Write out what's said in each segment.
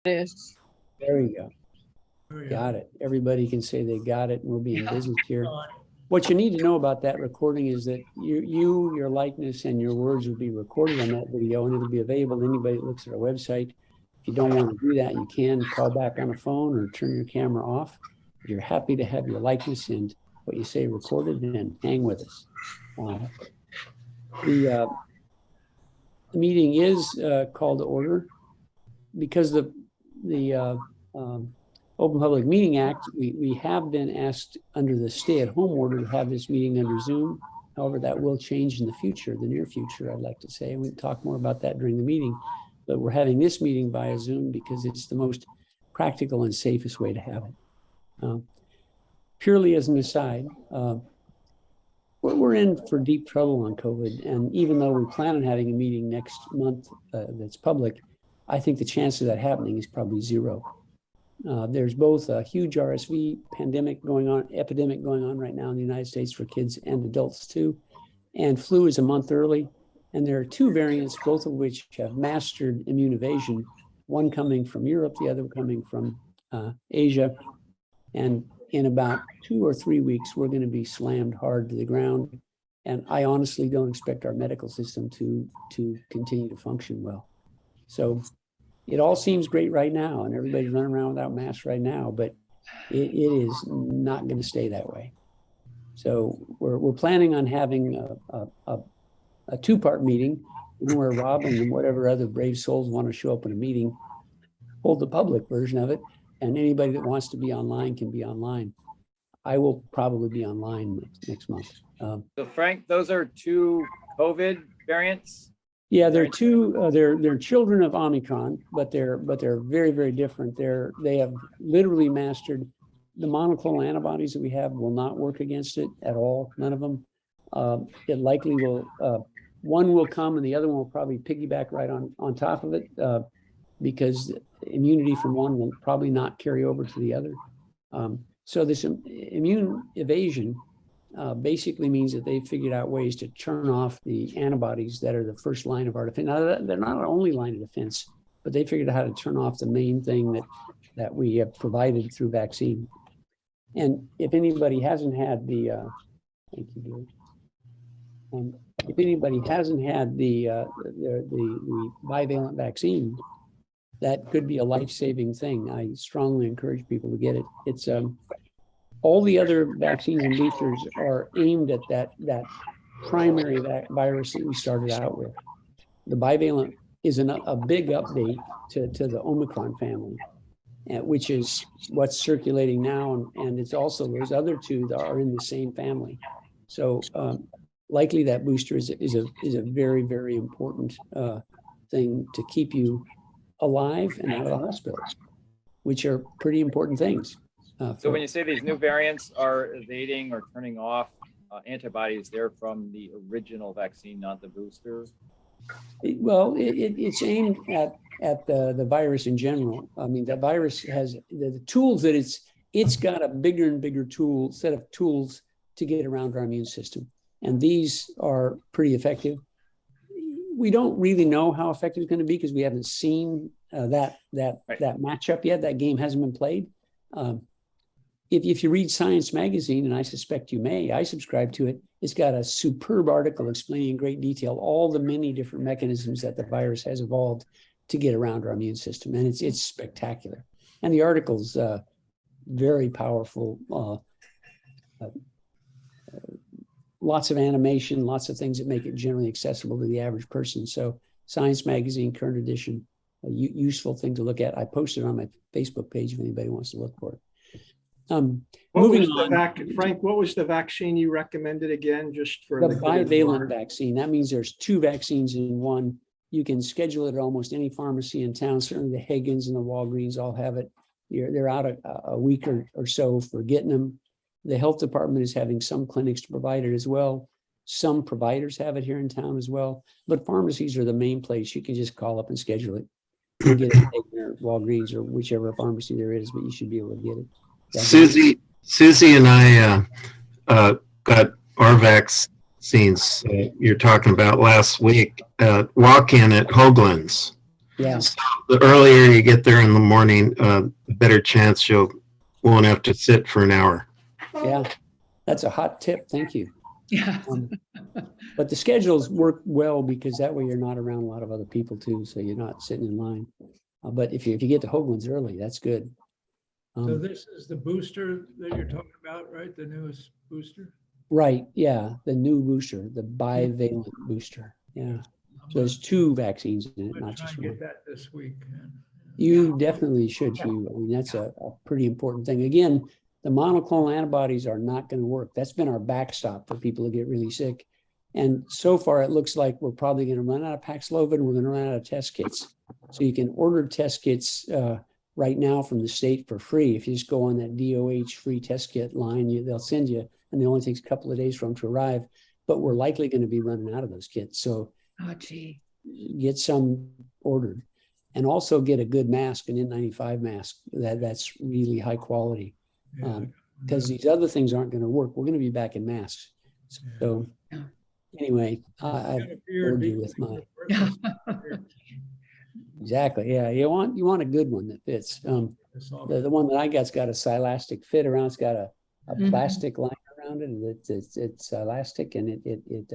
Yes. There you go. Got it. Everybody can say they got it, and we'll be in business here. What you need to know about that recording is that your likeness and your words will be recorded on that video, and it'll be available to anybody that looks at our website. If you don't want to do that, you can call back on the phone or turn your camera off. If you're happy to have your likeness and what you say recorded, then hang with us. The meeting is called to order because the Open Public Meeting Act, we have been asked under the stay-at-home order to have this meeting under Zoom. However, that will change in the future, the near future, I'd like to say. And we can talk more about that during the meeting. But we're having this meeting via Zoom because it's the most practical and safest way to have it. Purely as an aside, we're in for deep trouble on COVID. And even though we plan on having a meeting next month that's public, I think the chance of that happening is probably zero. There's both a huge RSV epidemic going on right now in the United States for kids and adults too. And flu is a month early. And there are two variants, both of which have mastered immune evasion, one coming from Europe, the other coming from Asia. And in about 2 or 3 weeks, we're going to be slammed hard to the ground. And I honestly don't expect our medical system to continue to function well. So it all seems great right now, and everybody's running around without masks right now, but it is not going to stay that way. So we're planning on having a two-part meeting where Rob and whatever other brave souls want to show up in a meeting, hold the public version of it, and anybody that wants to be online can be online. I will probably be online next month. So Frank, those are two COVID variants? Yeah, they're two. They're children of Omicron, but they're very, very different. They have literally mastered the monoclonal antibodies that we have will not work against it at all. None of them. It likely will. One will come, and the other one will probably piggyback right on top of it, because immunity from one will probably not carry over to the other. So this immune evasion basically means that they've figured out ways to turn off the antibodies that are the first line of our defense. Now, they're not our only line of defense, but they figured out how to turn off the main thing that we have provided through vaccine. And if anybody hasn't had the, thank you, Gary. If anybody hasn't had the bivalent vaccine, that could be a life-saving thing. I strongly encourage people to get it. It's all the other vaccines and boosters are aimed at that primary virus that we started out with. The bivalent is a big update to the Omicron family, which is what's circulating now. And it's also those other two that are in the same family. So likely that booster is a very, very important thing to keep you alive and out of the hospital, which are pretty important things. So when you say these new variants are evading or turning off antibodies, they're from the original vaccine, not the booster? Well, it's aimed at the virus in general. I mean, the virus has the tools that it's got a bigger and bigger set of tools to get around our immune system. And these are pretty effective. We don't really know how effective it's going to be because we haven't seen that matchup yet. That game hasn't been played. If you read Science Magazine, and I suspect you may, I subscribe to it, it's got a superb article explaining in great detail all the many different mechanisms that the virus has evolved to get around our immune system. And it's spectacular. And the article's very powerful, lots of animation, lots of things that make it generally accessible to the average person. So Science Magazine, current edition, a useful thing to look at. I posted it on my Facebook page if anybody wants to look for it. Moving on, Frank, what was the vaccine you recommended again? Just for the bivalent vaccine. That means there's two vaccines in one. You can schedule it at almost any pharmacy in town. Certainly the Higgins and the Walgreens all have it. They're out a week or so for getting them. The health department is having some clinics to provide it as well. Some providers have it here in town as well, but pharmacies are the main place. You can just call up and schedule it. You can get it at Walgreens or whichever pharmacy there is, but you should be able to get it. Susie and I got our vaccines you're talking about last week. Walk-in at Hoagland's. Yeah, The earlier you get there in the morning, the better chance you won't have to sit for an hour. yeah. That's a hot tip. Thank you. Yeah. But the schedules work well because that way you're not around a lot of other people too, so you're not sitting in line. But if you get to Hoagland's early, that's good. So this is the booster that you're talking about, right? The newest booster? Right, yeah, the new booster, the bivalent booster. Yeah, so there's 2 vaccines in it, I'm not gonna try just and one. get that this week. You definitely should, Hugh. I mean, that's a pretty important thing. Again, the monoclonal antibodies are not going to work. That's been our backstop for people who get really sick. And so far, it looks like we're probably going to run out of Paxlovid and we're going to run out of test kits. So you can order test kits right now from the state for free. If you just go on that DOH free test kit line, they'll send you, and it only takes a couple of days for them to arrive. But we're likely going to be running out of those kits. So Oh, gee. get some ordered. And also get a good mask, an N95 mask that's really high quality. Because these other things aren't going to work. We're going to be back in masks. So anyway, I bored you with my exactly. Yeah, you want a good one that fits. The one that I got's got a silastic fit around. It's got a plastic liner around it. It's elastic and it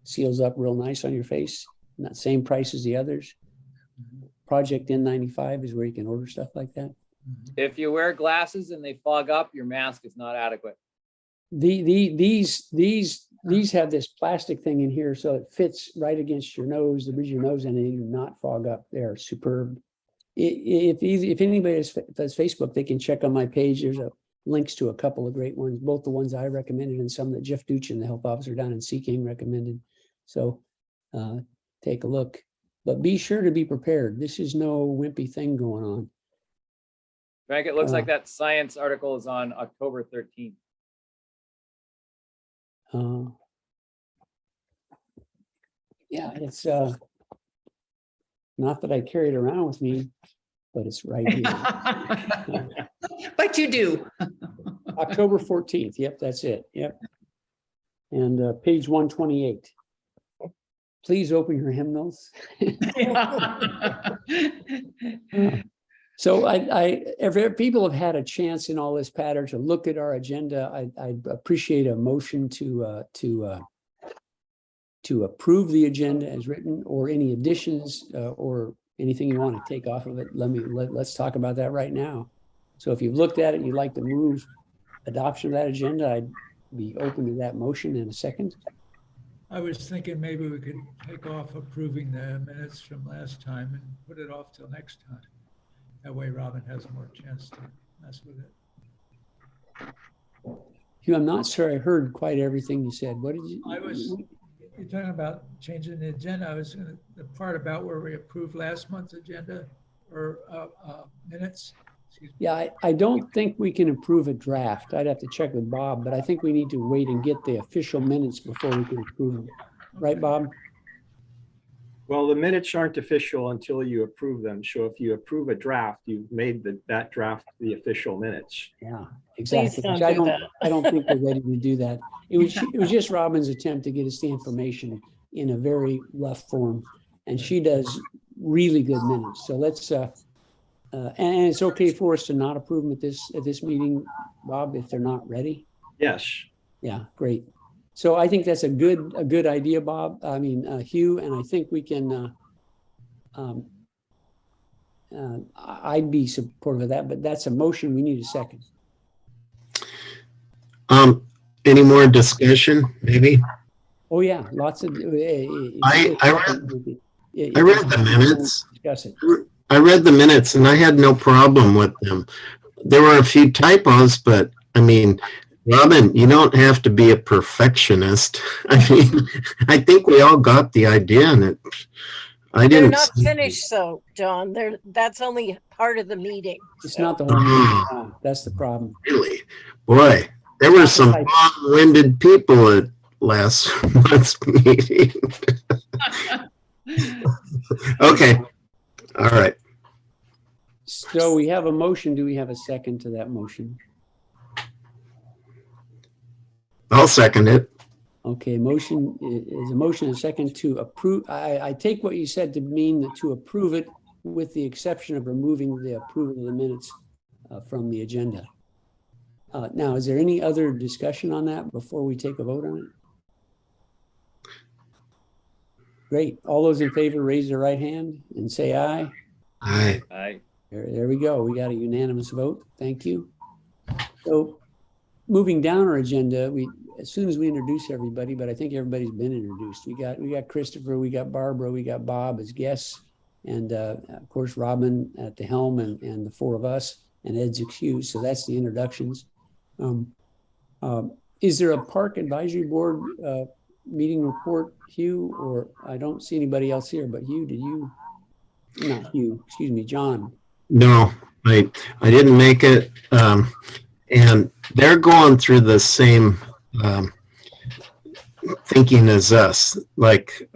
seals up real nice on your face. Not same price as the others. Project N95 is where you can order stuff like that. If you wear glasses and they fog up, your mask is not adequate. These have this plastic thing in here, so it fits right against your nose, the bridge of your nose, and they do not fog up. They're superb. If anybody does Facebook, they can check on my page. There's links to a couple of great ones, both the ones I recommended and some that Jeff Duchin, the health officer down in Seeking, recommended. So take a look. But be sure to be prepared. This is no wimpy thing going on. Frank, it looks like that science article is on October 13th. Yeah, it's not that I carry it around with me, but it's right here. But you do. October 14th. Yep, that's it. Yep. And page 128. Please open your hymnals. So if people have had a chance in all this pattern to look at our agenda, I appreciate a motion to approve the agenda as written, or any additions or anything you want to take off of it. Let's talk about that right now. So if you've looked at it and you'd like to move adoption of that agenda, I'd be open to that motion in a second. I was thinking maybe we could take off approving the minutes from last time and put it off till next time. That way Robin has more chance to mess with it. Hugh, I'm not sure I heard quite everything you said. What did you? You're talking about changing the agenda. I was gonna, the part about where we approved last month's agenda or minutes. Yeah, I don't think we can approve a draft. I'd have to check with Bob, but I think we need to wait and get the official minutes before we can approve them. Right, Bob? Well, the minutes aren't official until you approve them. So if you approve a draft, you've made that draft the official minutes. Yeah, exactly. don't Which do that. I don't think we're ready to do that. It was just Robin's attempt to get us the information in a very rough form, and she does really good minutes. So let's and it's okay for us to not approve them at this meeting, Bob, if they're not ready. Yes. Yeah, great. So I think that's a good idea, Bob. I mean, Hugh, and I think we can. I'd be supportive of that, but that's a motion. We need a second. Any more discussion, maybe? Oh yeah, lots of. I read the minutes. Discuss it. I read the minutes and I had no problem with them. There were a few typos, but I mean, Robin, you don't have to be a perfectionist. I mean, I think we all got the idea, and I They're didn't. not finished, so John. That's only part of the meeting. It's not the whole meeting. That's the problem. Really, boy, there were some long-winded people at last month's meeting. Okay, all right. So we have a motion. Do we have a second to that motion? I'll second it. Okay, motion is a motion and a second to approve. I take what you said to mean that to approve it with the exception of removing the approval of the minutes from the agenda. Now, is there any other discussion on that before we take a vote on it? Great. All those in favor, raise their right hand and say aye. Aye. There we go. We got a unanimous vote. Thank you. So moving down our agenda, as soon as we introduce everybody, but I think everybody's been introduced. We got Christopher, we got Barbara, we got Bob as guests, and of course Robin at the helm, and the four of us, and Ed's excused. So that's the introductions. Is there a park advisory board meeting report, Hugh? Or I don't see anybody else here, but Hugh, did you? Not Hugh, excuse me, John. No, I didn't make it. And they're going through the same thinking as us. Like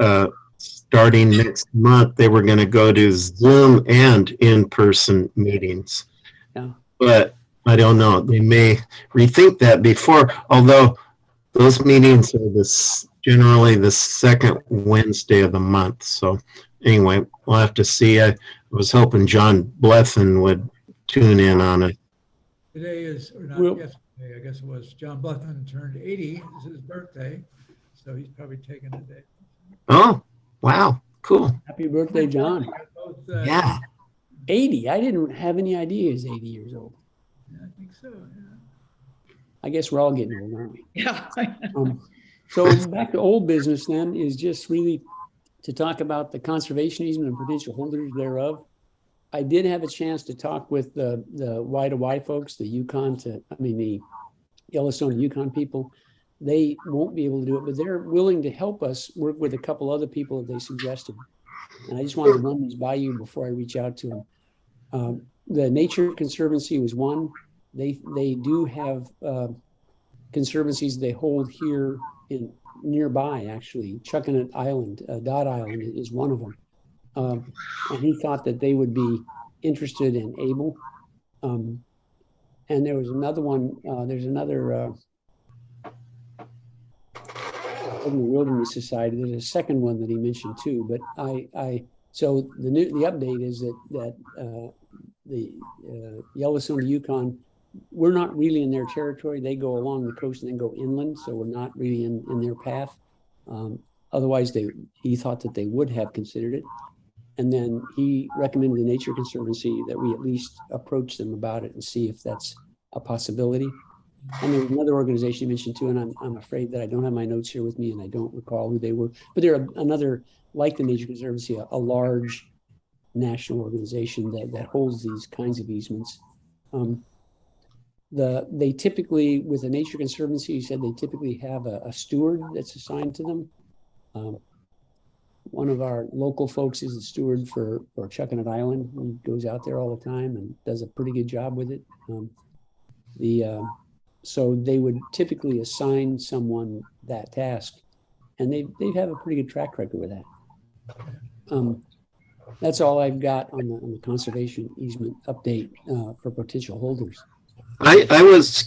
starting next month, they were going to go to Zoom and in-person meetings. Yeah. But I don't know. They may rethink that before, although those meetings are generally the second Wednesday of the month. So anyway, we'll have to see. I was hoping John Blethyn would tune in on it. Today is, or not Well- yesterday, I guess it was, John Bluffton turned 80. It's his birthday, so he's probably taking a day. Oh, wow. Cool. Happy birthday, John. Both, Yeah. 80. I didn't have any idea he's 80 years old. yeah, I think so, yeah. I guess we're all getting old, aren't we? Yeah. So back to old business then is just really to talk about the conservation easement and potential holders thereof. I did have a chance to talk with the Y2Y folks, the Yellowstone and Yukon people. They won't be able to do it, but they're willing to help us work with a couple other people that they suggested. And I just wanted to run these by you before I reach out to them. The Nature Conservancy was one. They do have conservancies they hold here in nearby, actually. Chuckanut Island, Dot Island is one of them. And he thought that they would be interested and able. And there was another one, there's another Wilderness Society. There's a second one that he mentioned too, but so the update is that the Yellowstone to Yukon, we're not really in their territory. They go along the coast and then go inland, so we're not really in their path. Otherwise, he thought that they would have considered it. And then he recommended the Nature Conservancy that we at least approach them about it and see if that's a possibility. And there was another organization you mentioned too, and I'm afraid that I don't have my notes here with me and I don't recall who they were, but they're another, like the Nature Conservancy, a large national organization that holds these kinds of easements. They typically, with the Nature Conservancy, he said they typically have a steward that's assigned to them. One of our local folks is a steward for Chuckanut Island. He goes out there all the time and does a pretty good job with it. So they would typically assign someone that task, and they have a pretty good track record with that. That's all I've got on the conservation easement update for potential holders. I was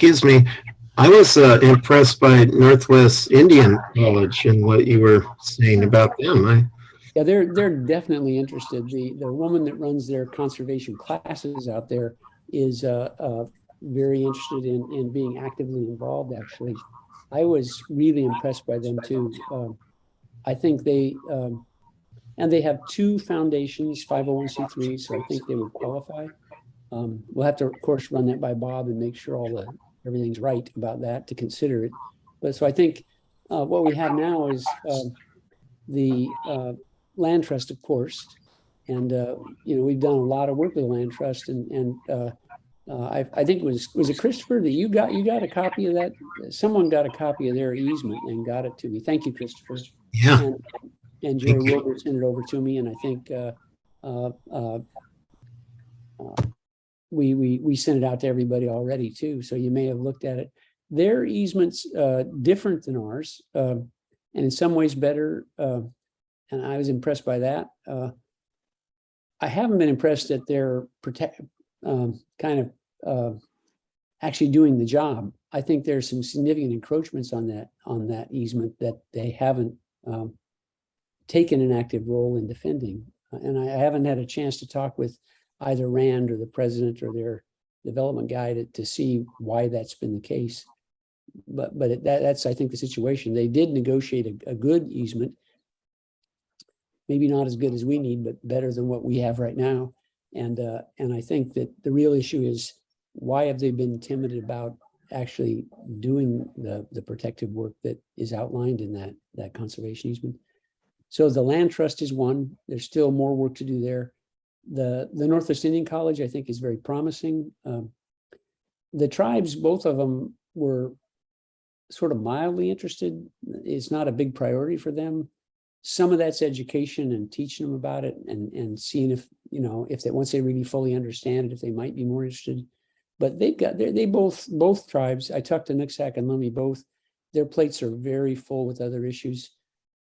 impressed by Northwest Indian College and what you were saying about them. Yeah, they're definitely interested. The woman that runs their conservation classes out there is very interested in being actively involved, actually. I was really impressed by them too. I think and they have two foundations, 501c3, so I think they would qualify. We'll have to, of course, run that by Bob and make sure everything's right about that to consider it. But so I think what we have now is the land trust, of course, and we've done a lot of work with the land trust, and I think was it Christopher that you got a copy of that? Someone got a copy of their easement and got it to me. Thank you, Christopher. Yeah. And Jerry Wilbur sent it over to me, and I think we sent it out to everybody already too. So you may have looked at it. Their easements different than ours, and in some ways better. And I was impressed by that. I haven't been impressed that they're actually doing the job. I think there's some significant encroachments on that easement that they haven't taken an active role in defending. And I haven't had a chance to talk with either Rand or the president or their development guy to see why that's been the case. But that's, I think, the situation. They did negotiate a good easement, maybe not as good as we need, but better than what we have right now. And I think that the real issue is, why have they been timid about actually doing the protective work that is outlined in that conservation easement? So the land trust is one. There's still more work to do there. The Northwest Indian College, I think, is very promising. The tribes, both of them, were sort of mildly interested. It's not a big priority for them. Some of that's education and teaching them about it, and seeing if, if they, once they really fully understand it, if they might be more interested. But they both tribes, I talked to Nooksack and Lummi, both, their plates are very full with other issues.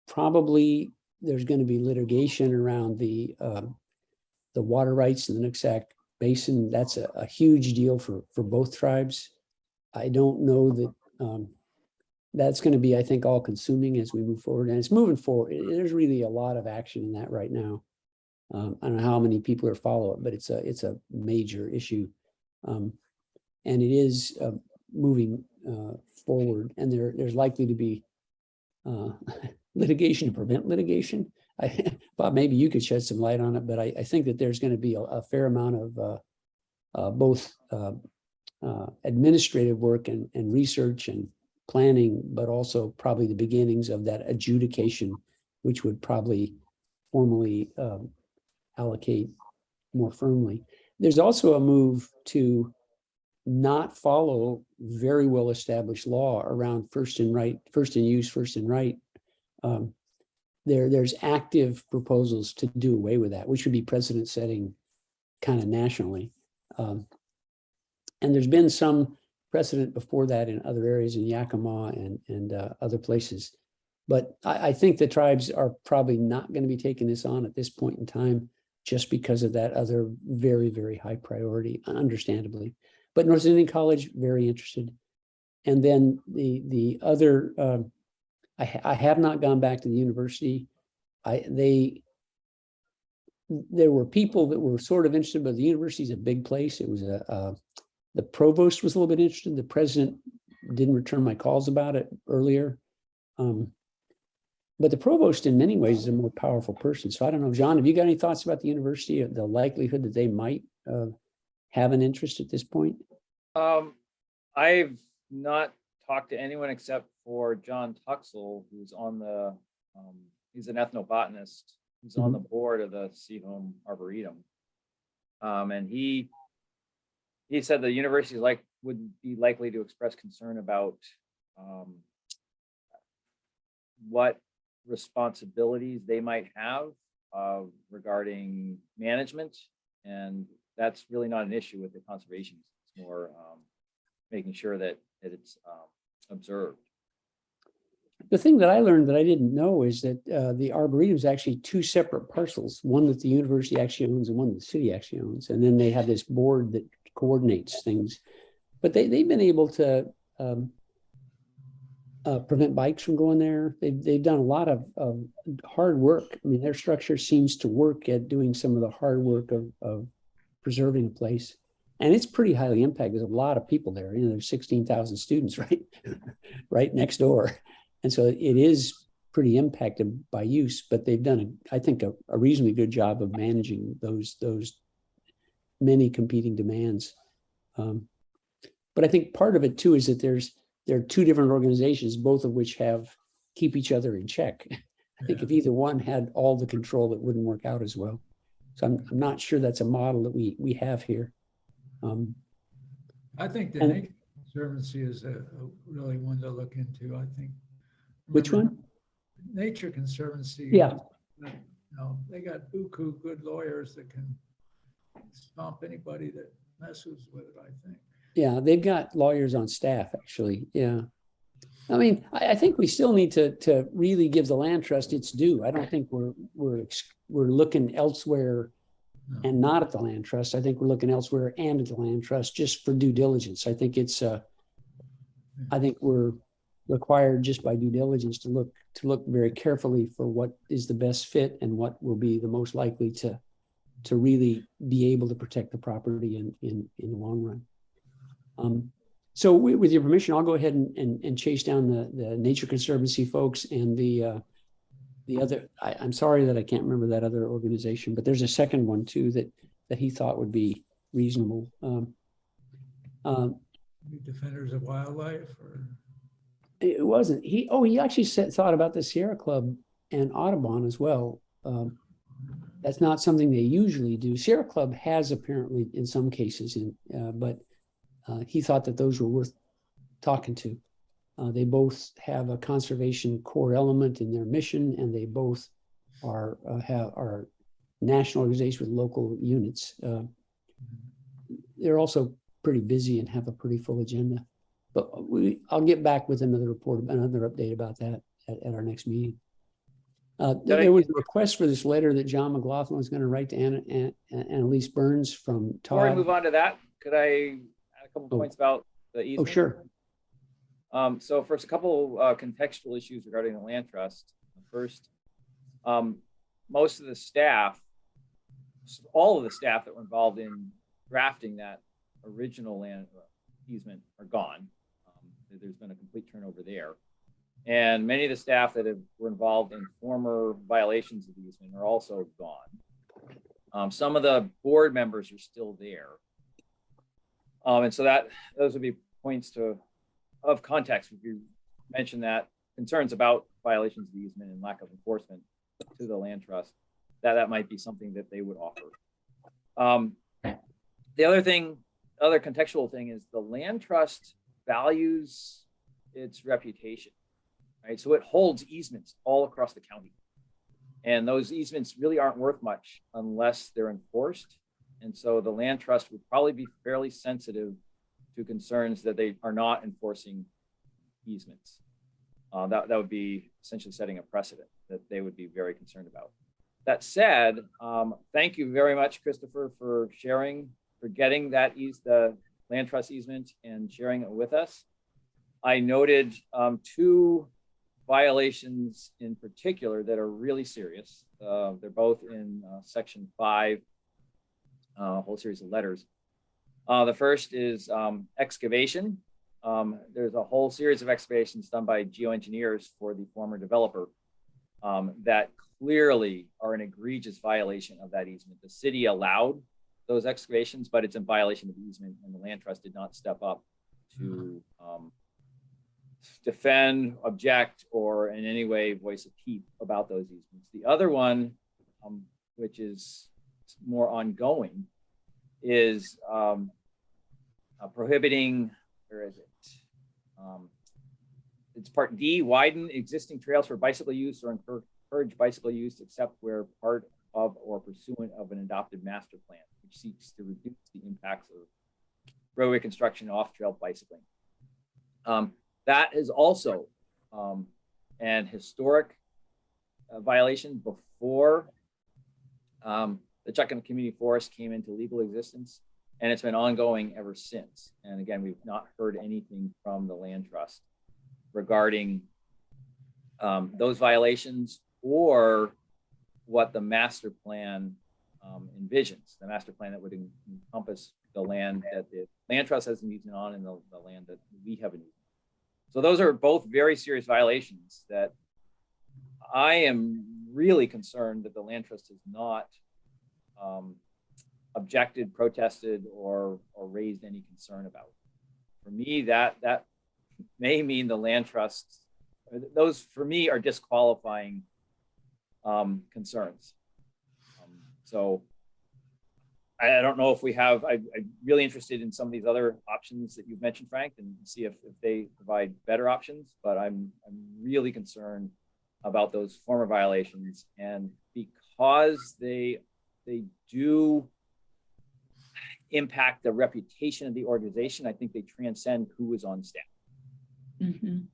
Probably there's going to be litigation around the water rights in the Nooksack Basin. That's a huge deal for both tribes. I don't know that that's going to be, I think, all consuming as we move forward. And it's moving forward. There's really a lot of action in that right now. I don't know how many people are following it, but it's a major issue. And it is moving forward. And there's likely to be litigation to prevent litigation. Bob, maybe you could shed some light on it, but I think that there's going to be a fair amount of both administrative work and research and planning, but also probably the beginnings of that adjudication, which would probably formally allocate more firmly. There's also a move to not follow very well established law around first in use, first in right. There's active proposals to do away with that, which would be precedent setting kind of nationally. And there's been some precedent before that in other areas, in Yakima and other places. But I think the tribes are probably not going to be taking this on at this point in time, just because of that other very, very high priority, understandably. But North Indian College, very interested. And then the other, I have not gone back to the university. There were people that were sort of interested, but the university is a big place. It was the provost was a little bit interested. The president didn't return my calls about it earlier. But the provost in many ways is a more powerful person. So I don't know, John, have you got any thoughts about the university, the likelihood that they might have an interest at this point? I've not talked to anyone except for John Tuxell, who's on the, he's an ethnobotanist. He's on the board of the Seaholm Arboretum. And he said the university would be likely to express concern about what responsibilities they might have regarding management, and that's really not an issue with the conservation. It's more making sure that it's observed. The thing that I learned that I didn't know is that the Arboretum is actually two separate parcels, one that the university actually owns and one that the city actually owns. And then they have this board that coordinates things. But they've been able to prevent bikes from going there. They've done a lot of hard work. I mean, their structure seems to work at doing some of the hard work of preserving a place. And it's pretty highly impacted. There's a lot of people there. There's 16,000 students right next door. And so it is pretty impacted by use, but they've done, I think, a reasonably good job of managing those many competing demands. But I think part of it too is that there are two different organizations, both of which keep each other in check. I think if either one had all the control, it wouldn't work out as well. So I'm not sure that's a model that we have here. I think the Nature Conservancy is a really one to look into, I think. Which one? Nature Conservancy. Yeah. They got buku good lawyers that can stomp anybody that messes with it, I think. Yeah, they've got lawyers on staff, actually. Yeah. I mean, I think we still need to really give the land trust its due. I don't think we're looking elsewhere and not at the land trust. I think we're looking elsewhere and at the land trust just for due diligence. I think it's I think we're required just by due diligence to look very carefully for what is the best fit and what will be the most likely to really be able to protect the property in the long run. So with your permission, I'll go ahead and chase down the Nature Conservancy folks and the other. I'm sorry that I can't remember that other organization, but there's a second one too that he thought would be reasonable. Defenders of Wildlife or? It wasn't. He actually thought about the Sierra Club and Audubon as well. That's not something they usually do. Sierra Club has apparently in some cases, but he thought that those were worth talking to. They both have a conservation core element in their mission, and they both are national organizations with local units. They're also pretty busy and have a pretty full agenda. But I'll get back with another update about that at our next meeting. There was a request for this letter that John McLaughlin was going to write to Annalise Burns from Before we Todd. move on to that, could I add a couple points about the easement? Oh, sure. So first, a couple contextual issues regarding the land trust. First, most of the staff, all of the staff that were involved in drafting that original land easement are gone. There's been a complete turnover there. And many of the staff that were involved in former violations of the easement are also gone. Some of the board members are still there. And so those would be points of context. If you mention that concerns about violations of the easement and lack of enforcement to the land trust, that might be something that they would offer. The other contextual thing is the land trust values its reputation, right? So it holds easements all across the county. And those easements really aren't worth much unless they're enforced. And so the land trust would probably be fairly sensitive to concerns that they are not enforcing easements. That would be essentially setting a precedent that they would be very concerned about. That said, thank you very much, Christopher, for getting the land trust easement and sharing it with us. I noted two violations in particular that are really serious. They're both in section 5, a whole series of letters. The first is excavation. There's a whole series of excavations done by geoengineers for the former developer that clearly are an egregious violation of that easement. The city allowed those excavations, but it's in violation of the easement, and the land trust did not step up to defend, object, or in any way voice a peep about those easements. The other one, which is more ongoing, is prohibiting, where is it? It's part D, widen existing trails for bicycle use or encourage bicycle use except where part of or pursuant of an adopted master plan, which seeks to reduce the impacts of roadway construction off-trail bicycling. That is also an historic violation before the Chuckanut Community Forest came into legal existence, and it's been ongoing ever since. And again, we've not heard anything from the land trust regarding those violations or what the master plan envisions, the master plan that would encompass the land that the land trust has an easement on and the land that we have an easement. So those are both very serious violations that I am really concerned that the land trust has not objected, protested, or raised any concern about. For me, that may mean the land trust, those for me are disqualifying concerns. So I don't know if we have, I'm really interested in some of these other options that you've mentioned, Frank, and see if they provide better options, but I'm really concerned about those former violations. And because they do impact the reputation of the organization, I think they transcend who is on staff. Mhm.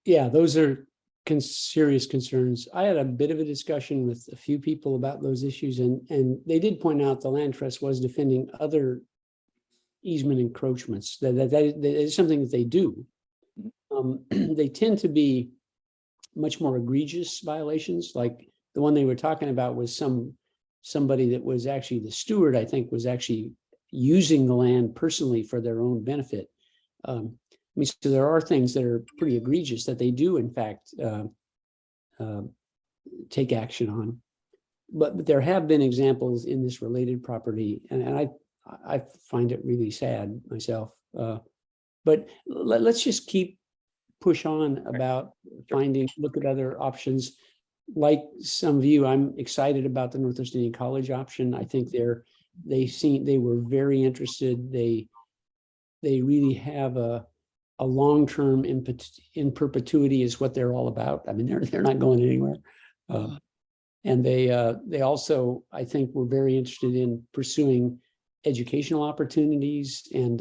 Yeah, those are serious concerns. I had a bit of a discussion with a few people about those issues, and they did point out the land trust was defending other easement encroachments. That is something that they do. They tend to be much more egregious violations. Like the one they were talking about was somebody that was actually the steward, I think, was actually using the land personally for their own benefit. I mean, so there are things that are pretty egregious that they do, in fact, take action on. But there have been examples in this related property, and I find it really sad myself. But let's just push on about look at other options. Like some of you, I'm excited about the Northwest Indian College option. I think they were very interested. They really have a long-term in perpetuity is what they're all about. I mean, they're not going anywhere. And they also, I think, were very interested in pursuing educational opportunities and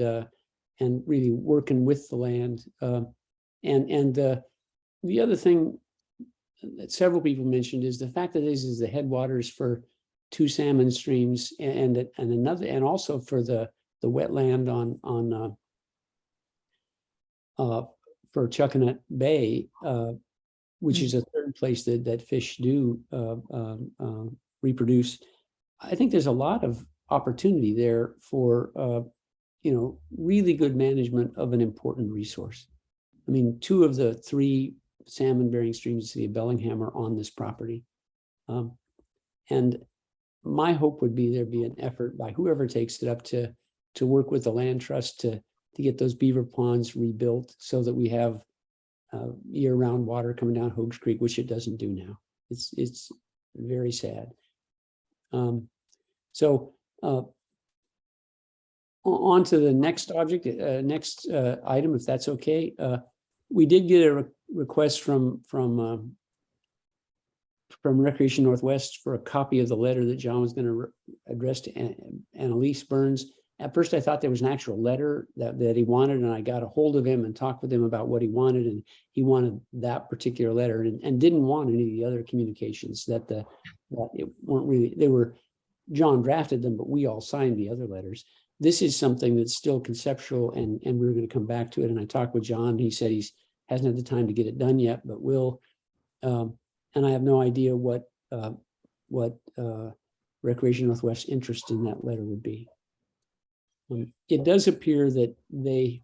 really working with the land. And the other thing that several people mentioned is the fact that this is the headwaters for 2 salmon streams and also for the wetland for Chuckanut Bay, which is a third place that fish do reproduce. I think there's a lot of opportunity there for really good management of an important resource. I mean, 2 of the 3 salmon-bearing streams in the city of Bellingham are on this property. And my hope would be there'd be an effort by whoever takes it up to work with the land trust to get those beaver ponds rebuilt so that we have year-round water coming down Hogs Creek, which it doesn't do now. It's very sad. So on to the next item, if that's okay. We did get a request from Recreation Northwest for a copy of the letter that John was going to address to Annalise Burns. At first, I thought there was an actual letter that he wanted, and I got a hold of him and talked with him about what he wanted, and he wanted that particular letter and didn't want any of the other communications that it weren't really, they were, John drafted them, but we all signed the other letters. This is something that's still conceptual, and we're going to come back to it. And I talked with John. He said hasn't had the time to get it done yet, but will. And I have no idea what Recreation Northwest's interest in that letter would be. It does appear that they,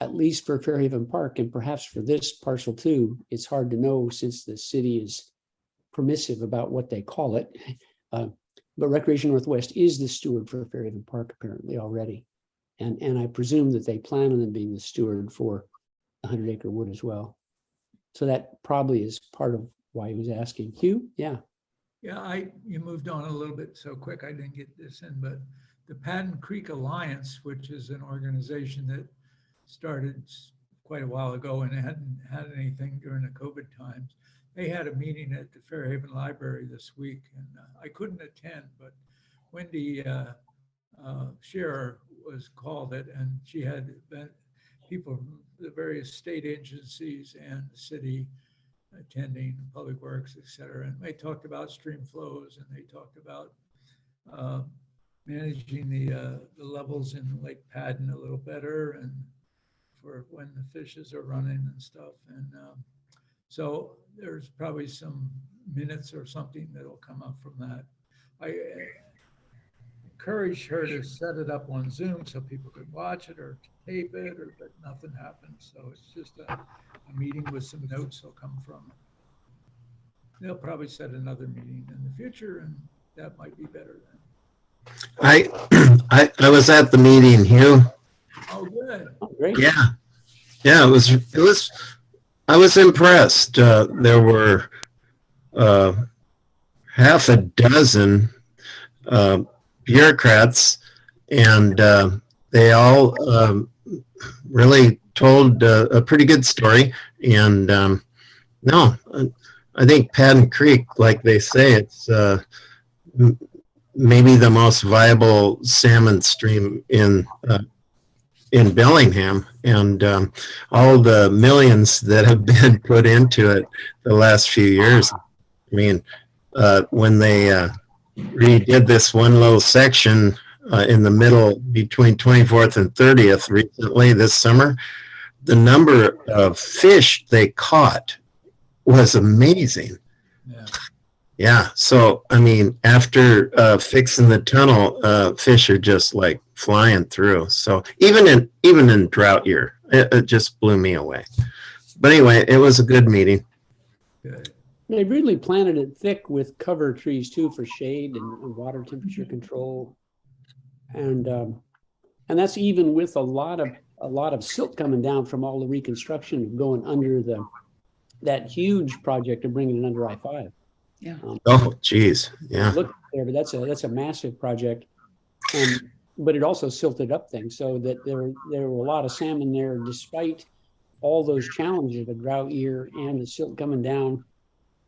at least for Fairhaven Park, and perhaps for this parcel too, it's hard to know since the city is permissive about what they call it. But Recreation Northwest is the steward for Fairhaven Park apparently already. And I presume that they plan on them being the steward for the 100-acre wood as well. So that probably is part of why he was asking. Hugh? Yeah. Yeah, you moved on a little bit so quick, I didn't get this in, but the Patten Creek Alliance, which is an organization that started quite a while ago and hadn't had anything during the COVID times, they had a meeting at the Fairhaven Library this week, and I couldn't attend, but Wendy Scherer was called it, and she had people from the various state agencies and the city attending, Public Works, et cetera. And they talked about stream flows, and they talked about managing the levels in Lake Patten a little better, and for when the fishes are running and stuff. And so there's probably some minutes or something that'll come up from that. I encouraged her to set it up on Zoom so people could watch it or tape it, but nothing happened. So it's just a meeting with some notes will come from it. They'll probably set another meeting in the future, and that might be better then. I was at the meeting, Hugh. Oh, good. Oh, great. Yeah, it was. I was impressed. There were half a dozen bureaucrats, and they all really told a pretty good story. And no, I think Patten Creek, like they say, it's maybe the most viable salmon stream in Bellingham, and all the millions that have been put into it the last few years. I mean, when they redid this one little section in the middle between 24th and 30th recently this summer. The number of fish they caught was amazing. Yeah. Yeah. So, I mean, after fixing the tunnel, fish are just like flying through. So even in drought year, it just blew me away. But anyway, it was a good meeting. Good. They really planted it thick with cover trees too for shade and water temperature control. And that's even with a lot of silt coming down from all the reconstruction going under that huge project of bringing it under I-5. Yeah. Oh, geez. Yeah. Look there, but that's a massive project. But it also silted up things so that there were a lot of salmon there despite all those challenges of a drought year and the silt coming down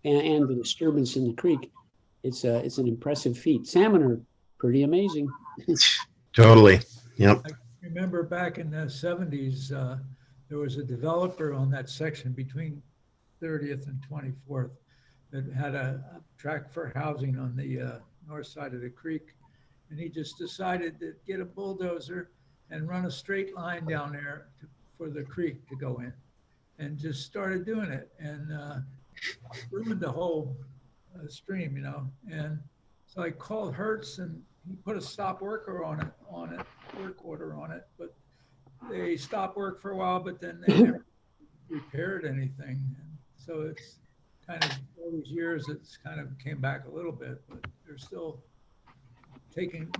and the disturbance in the creek. It's an impressive feat. Salmon are pretty amazing. Totally. Yep. I remember back in the 70s, there was a developer on that section between 30th and 24th that had a tract for housing on the north side of the creek. And he just decided to get a bulldozer and run a straight line down there for the creek to go in, and just started doing it, and ruined the whole stream, And so I called Hertz, and he put a stop work order on it, but they stopped work for a while, but then they never repaired anything. And so it's kind of all these years, it's kind of came back a little bit, but they're still taking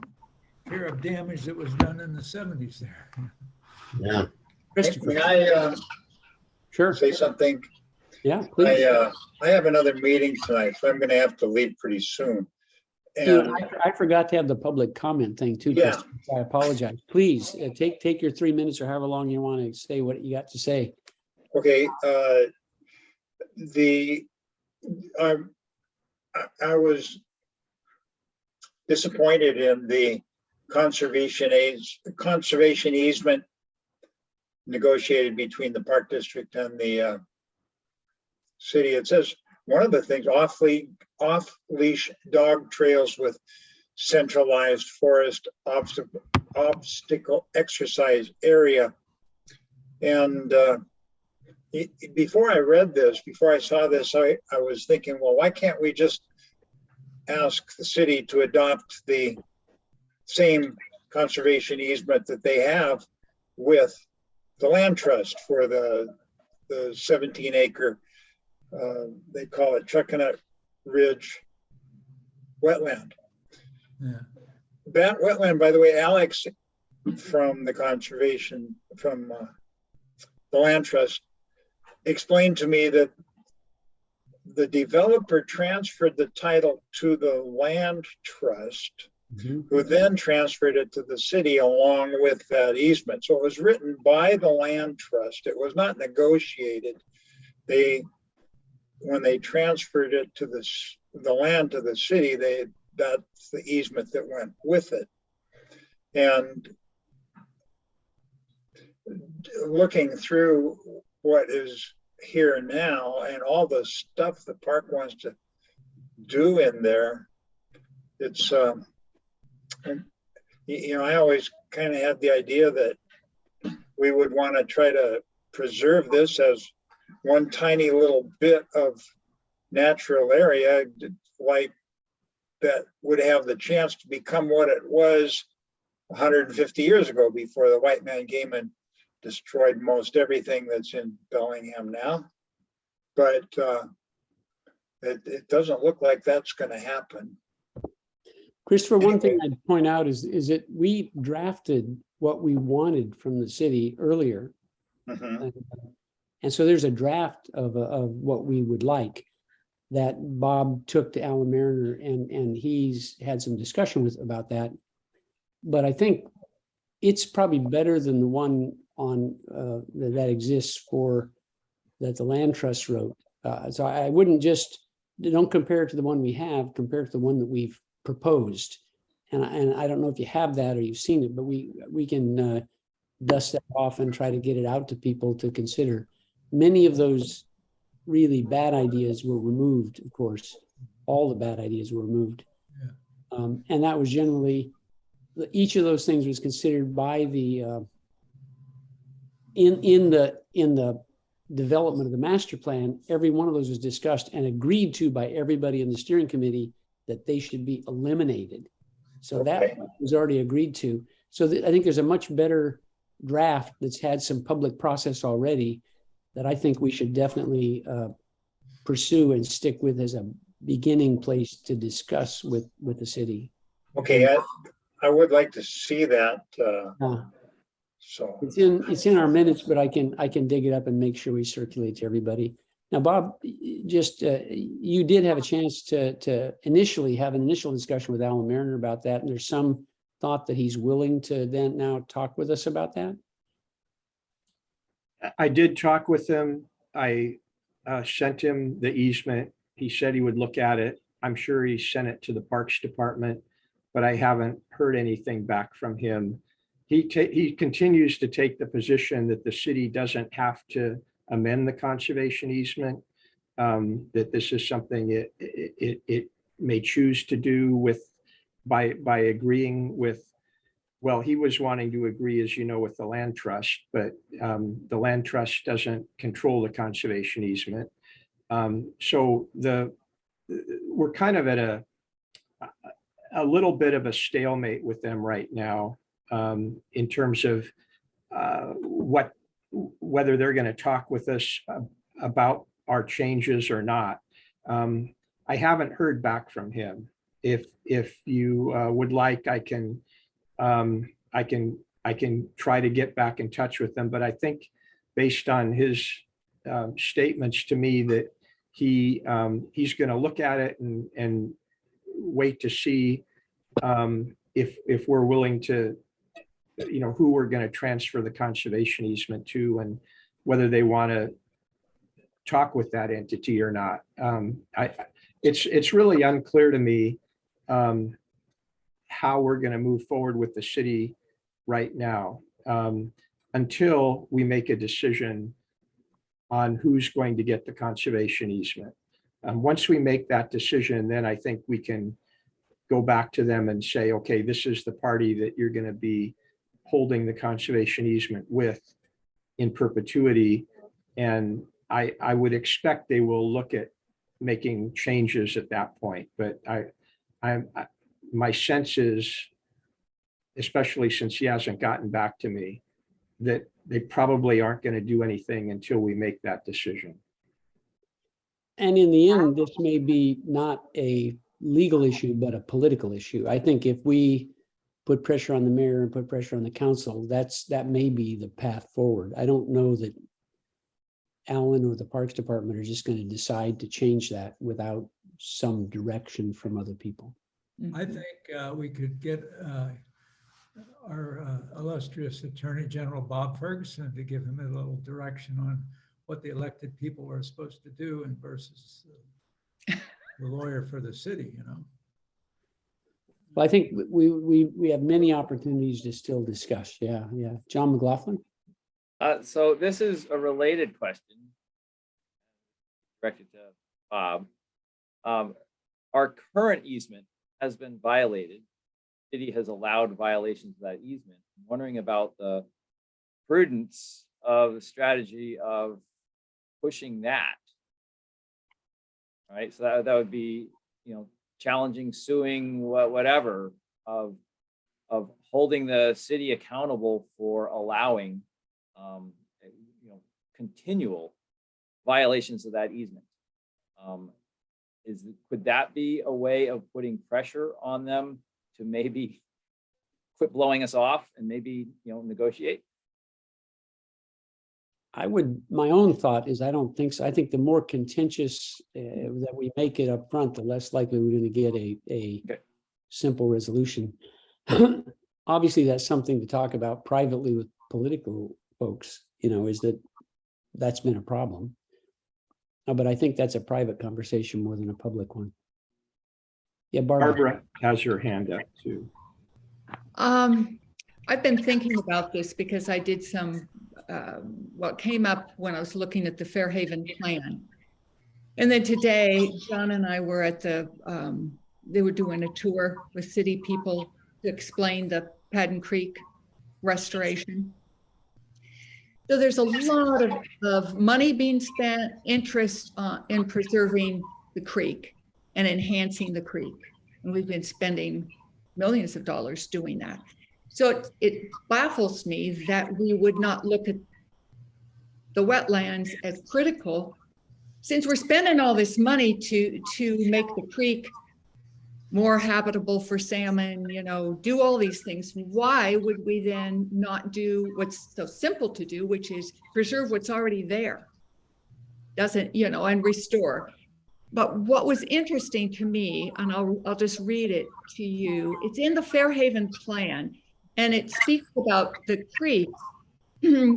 care of damage that was done in the 70s there. Yeah. May I Sure. say something? Yeah, please. I have another meeting tonight, so I'm going to have to leave pretty soon. And I forgot to have the public comment thing too. Yeah. Kristen. I apologize. Please take your 3 minutes or however long you want to say what you got to say. okay, I was disappointed in the conservation easement negotiated between the Park District and the city. It says one of the things, off-leash dog trails with centralized forest obstacle exercise area. And before I read this, before I saw this, I was thinking, well, why can't we just ask the city to adopt the same conservation easement that they have with the land trust for the 17-acre, they call it Chuckanut Ridge wetland. Yeah. That wetland, by the way, Alex from the conservation, from the land trust, explained to me that the developer transferred the title to the land trust, who then transferred it to the city along with that easement. So it was written by the land trust. It was not negotiated. When they transferred it to the land to the city, that's the easement that went with it. And looking through what is here now and all the stuff the park wants to do in there, it's I always kind of had the idea that we would want to try to preserve this as one tiny little bit of natural area, like that would have the chance to become what it was 150 years ago, before the white man came and destroyed most everything that's in Bellingham now. But it doesn't look like that's going to happen. Christopher, one thing I'd point out is that we drafted what we wanted from the city earlier. Mhm. And so there's a draft of what we would like that Bob took to Alan Mariner, and he's had some discussion about that. But I think it's probably better than the one on that exists that the land trust wrote. So I wouldn't don't compare it to the one we have, compare it to the one that we've proposed. And I don't know if you have that or you've seen it, but we can dust that off and try to get it out to people to consider. Many of those really bad ideas were removed, of course. All the bad ideas were removed. Yeah. And that was generally each of those things was considered by the in the development of the master plan. Every one of those was discussed and agreed to by everybody in the steering committee that they should be eliminated. So that Okay. was already agreed to. So I think there's a much better draft that's had some public process already that I think we should definitely pursue and stick with as a beginning place to discuss with the city. Okay, I would like to see that, so. It's in our minutes, but I can dig it up and make sure we circulate to everybody. Now, Bob, just you did have a chance to initially have an initial discussion with Alan Mariner about that, and there's some thought that he's willing to then now talk with us about that. I did talk with him. I sent him the easement. He said he would look at it. I'm sure he sent it to the Parks Department, but I haven't heard anything back from him. He continues to take the position that the city doesn't have to amend the conservation easement, that this is something it may choose to do by agreeing with, well, he was wanting to agree, as you know, with the land trust, but the land trust doesn't control the conservation easement. So we're kind of at a little bit of a stalemate with them right now, in terms of whether they're going to talk with us about our changes or not. I haven't heard back from him. If you would like, I can try to get back in touch with them. But I think based on his statements to me that he's going to look at it and wait to see if we're willing to, who we're going to transfer the conservation easement to and whether they want to talk with that entity or not. It's really unclear to me how we're going to move forward with the city right now, until we make a decision on who's going to get the conservation easement. Once we make that decision, then I think we can go back to them and say, okay, this is the party that you're going to be holding the conservation easement with in perpetuity. And I would expect they will look at making changes at that point. But my sense is, especially since he hasn't gotten back to me, that they probably aren't going to do anything until we make that decision. And in the end, this may be not a legal issue, but a political issue. I think if we put pressure on the mayor and put pressure on the council, that may be the path forward. I don't know that Alan or the Parks Department are just going to decide to change that without some direction from other people. I think we could get our illustrious Attorney General Bob Ferguson to give him a little direction on what the elected people are supposed to do and versus the lawyer for the city, Well, I think we have many opportunities to still discuss. Yeah. John McLaughlin? So this is a related question directed to Bob. Our current easement has been violated. The city has allowed violations of that easement. I'm wondering about the prudence of the strategy of pushing that. All right, so that would be, challenging, suing, whatever, of holding the city accountable for allowing continual violations of that easement. Could that be a way of putting pressure on them to maybe quit blowing us off and maybe negotiate? My own thought is I don't think so. I think the more contentious that we make it up front, the less likely we're going to get a simple resolution. Obviously, that's something to talk about privately with political folks, is that's been a problem. But I think that's a private conversation more than a public one. Yeah, Barbara has her hand up too. I've been thinking about this because I did some, what came up when I was looking at the Fairhaven plan. And then today, John and I were at they were doing a tour with city people to explain the Padden Creek restoration. So there's a lot of money being spent, interest in preserving the creek and enhancing the creek. And we've been spending millions of dollars doing that. So it baffles me that we would not look at the wetlands as critical, since we're spending all this money to make the creek more habitable for salmon, you know, do all these things. Why would we then not do what's so simple to do, which is preserve what's already there? Doesn't, you know, and restore. But what was interesting to me, and I'll just read it to you, it's in the Fairhaven plan, and it speaks about the creek,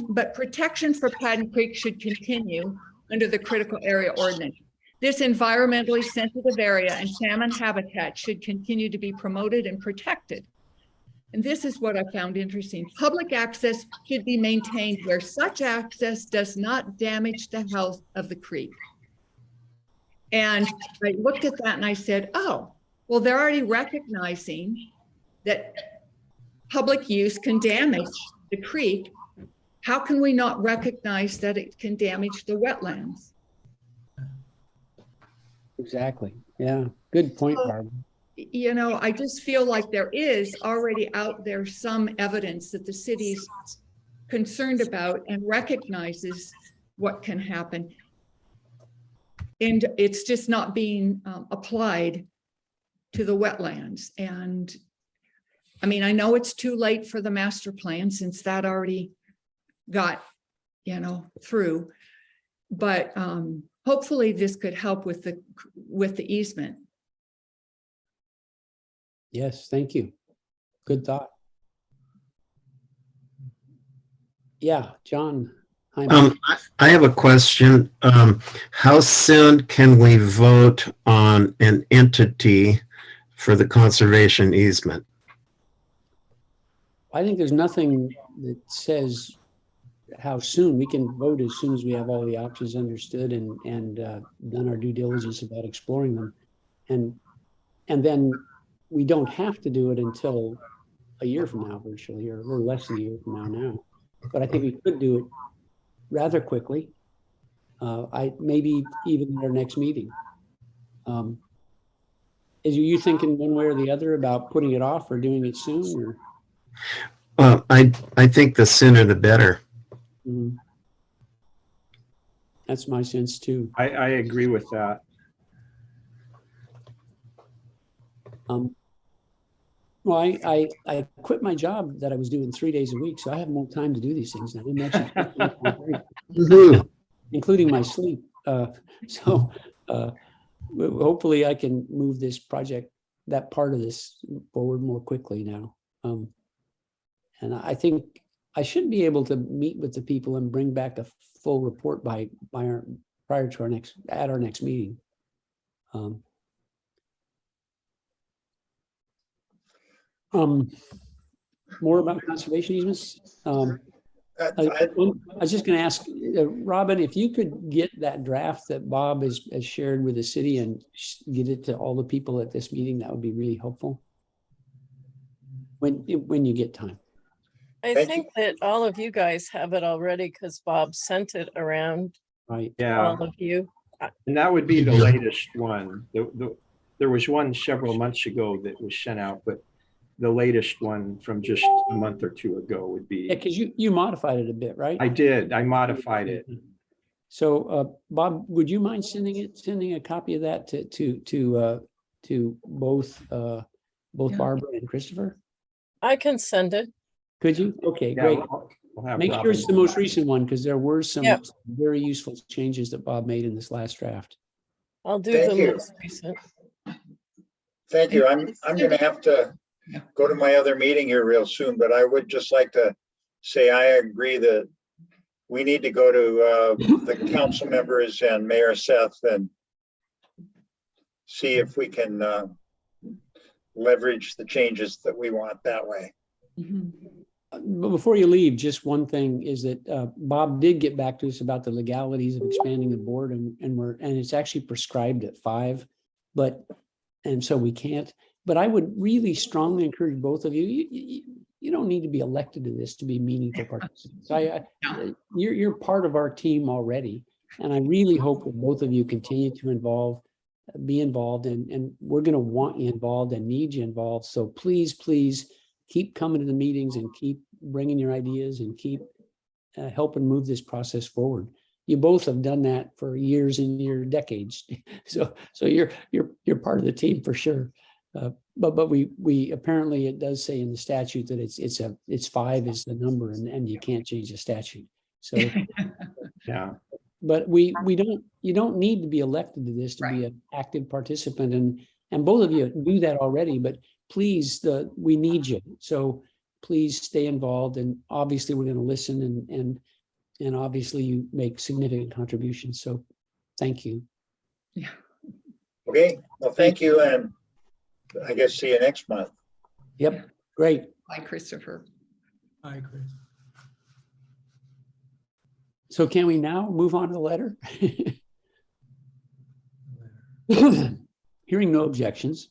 but protection for Padden Creek should continue under the critical area ordinance. This environmentally sensitive area and salmon habitat should continue to be promoted and protected. And this is what I found interesting. Public access should be maintained where such access does not damage the health of the creek. And I looked at that and I said, oh, well, they're already recognizing that public use can damage the creek. How can we not recognize that it can damage the wetlands? Exactly. Yeah. Good point, Barbara. You know, I just feel like there is already out there some evidence that the city's concerned about and recognizes what can happen. And it's just not being applied to the wetlands. And I mean, I know it's too late for the master plan since that already got, you know, through, but hopefully this could help with the easement. Yes, thank you. Good thought. Yeah, John. I have a question. How soon can we vote on an entity for the conservation easement? I think there's nothing that says how soon. We can vote as soon as we have all the options understood and done our due diligence about exploring them. And then we don't have to do it until a year from now, virtually, or a little less than a year from now. But I think we could do it rather quickly. Maybe even at our next meeting. Is you thinking one way or the other about putting it off or doing it soon? Or? Well, I think the sooner the better. Mm-hmm. That's my sense too. I agree with that. Well, I quit my job that I was doing 3 days a week, so I have more time to do these things. I didn't actually, including my sleep. Hopefully I can move this project, that part of this, forward more quickly now. And I think I should be able to meet with the people and bring back a full report prior to our next meeting. More about conservation easements. I was just going to ask Robin, if you could get that draft that Bob has shared with the city and get it to all the people at this meeting, that would be really helpful when you get time. I think that all of you guys have it already because Bob sent it around. Right. Yeah. All of you. And that would be the latest one. There was one several months ago that was sent out, but the latest one from just a month or two ago would be. Yeah, because you modified it a bit, right? I did. I modified it. So, Bob, would you mind sending a copy of that to both Barbara and Christopher? I can send it. Could you? Okay, Yeah, great. we'll have Make sure Robin it's the do most that. recent one because there were some Yep. very useful changes that Bob made in this last draft. I'll do Thank the you. most recent. Thank you. I'm going to have to Yeah. go to my other meeting here real soon, but I would just like to say I agree that we need to go to the council members and Mayor Seth and see if we can leverage the changes that we want that way. Mhm. But before you leave, just one thing is that Bob did get back to us about the legalities of expanding the board, and it's actually prescribed at 5, and so we can't. but I would really strongly encourage both of you. You don't need to be elected to this to be meaningful participants. You're part of our team already, and I really hope that both of you continue to be involved, and we're going to want you involved and need you involved. So please keep coming to the meetings and keep bringing your ideas and keep helping move this process forward. You both have done that for years and decades. So you're part of the team for sure. But we apparently, it does say in the statute that it's 5 is the number, and you can't change the statute. So Yeah. but you don't need to be elected to this to be an active participant, and both of you do that already, but please, we need you. So please stay involved, and obviously we're going to listen, and obviously you make significant contributions. So thank you. Yeah. Okay, well, thank you, and I guess see you next month. Yep, great. Bye, Christopher. Hi, Chris. So can we now move on to the letter? Hearing no objections,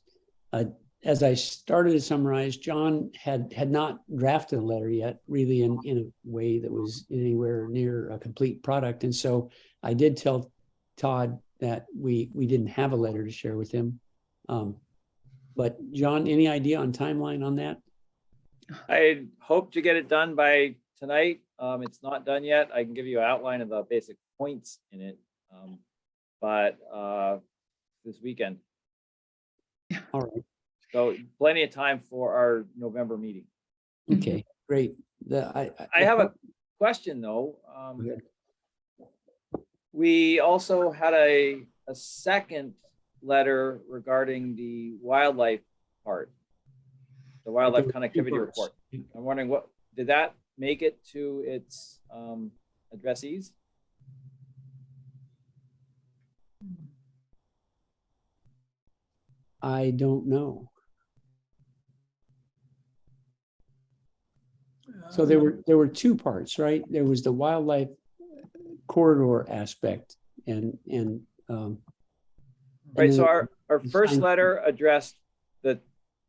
as I started to summarize, John had not drafted a letter yet, really in a way that was anywhere near a complete product. And so I did tell Todd that we didn't have a letter to share with him. But John, any idea on timeline on that? I hope to get it done by tonight. It's not done yet. I can give you an outline of the basic points in it, but this weekend. All right. So plenty of time for our November meeting. Okay, great. I have a question though. We also had a second letter regarding the wildlife part, the wildlife connectivity report. I'm wondering, what did that make it to its addressees? I don't know. So there were 2 parts, right? There was the wildlife corridor aspect, and right. So our first letter addressed the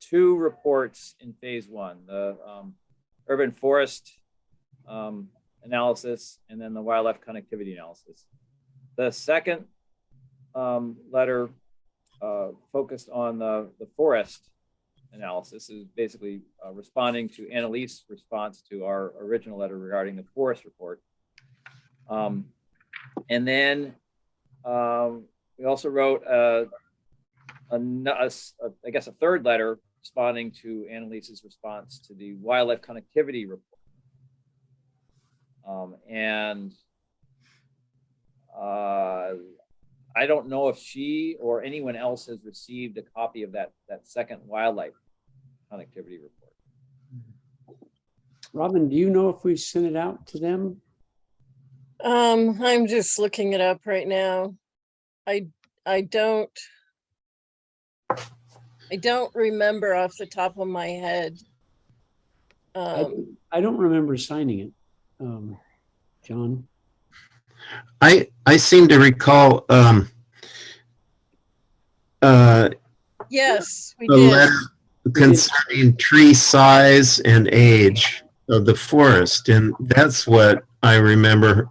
2 reports in phase 1, the urban forest analysis, and then the wildlife connectivity analysis. The second letter focused on the forest analysis, is basically responding to Annalise's response to our original letter regarding the forest report. And then we also wrote I guess a third letter responding to Annalise's response to the wildlife connectivity report. I don't know if she or anyone else has received a copy of that second wildlife connectivity report. Robin, do you know if we've sent it out to them? I'm just looking it up right now. I don't remember off the top of my head. I don't remember signing it, John. I seem to recall Yes, we a did. letter concerning tree size and age of the forest, and that's what I remember.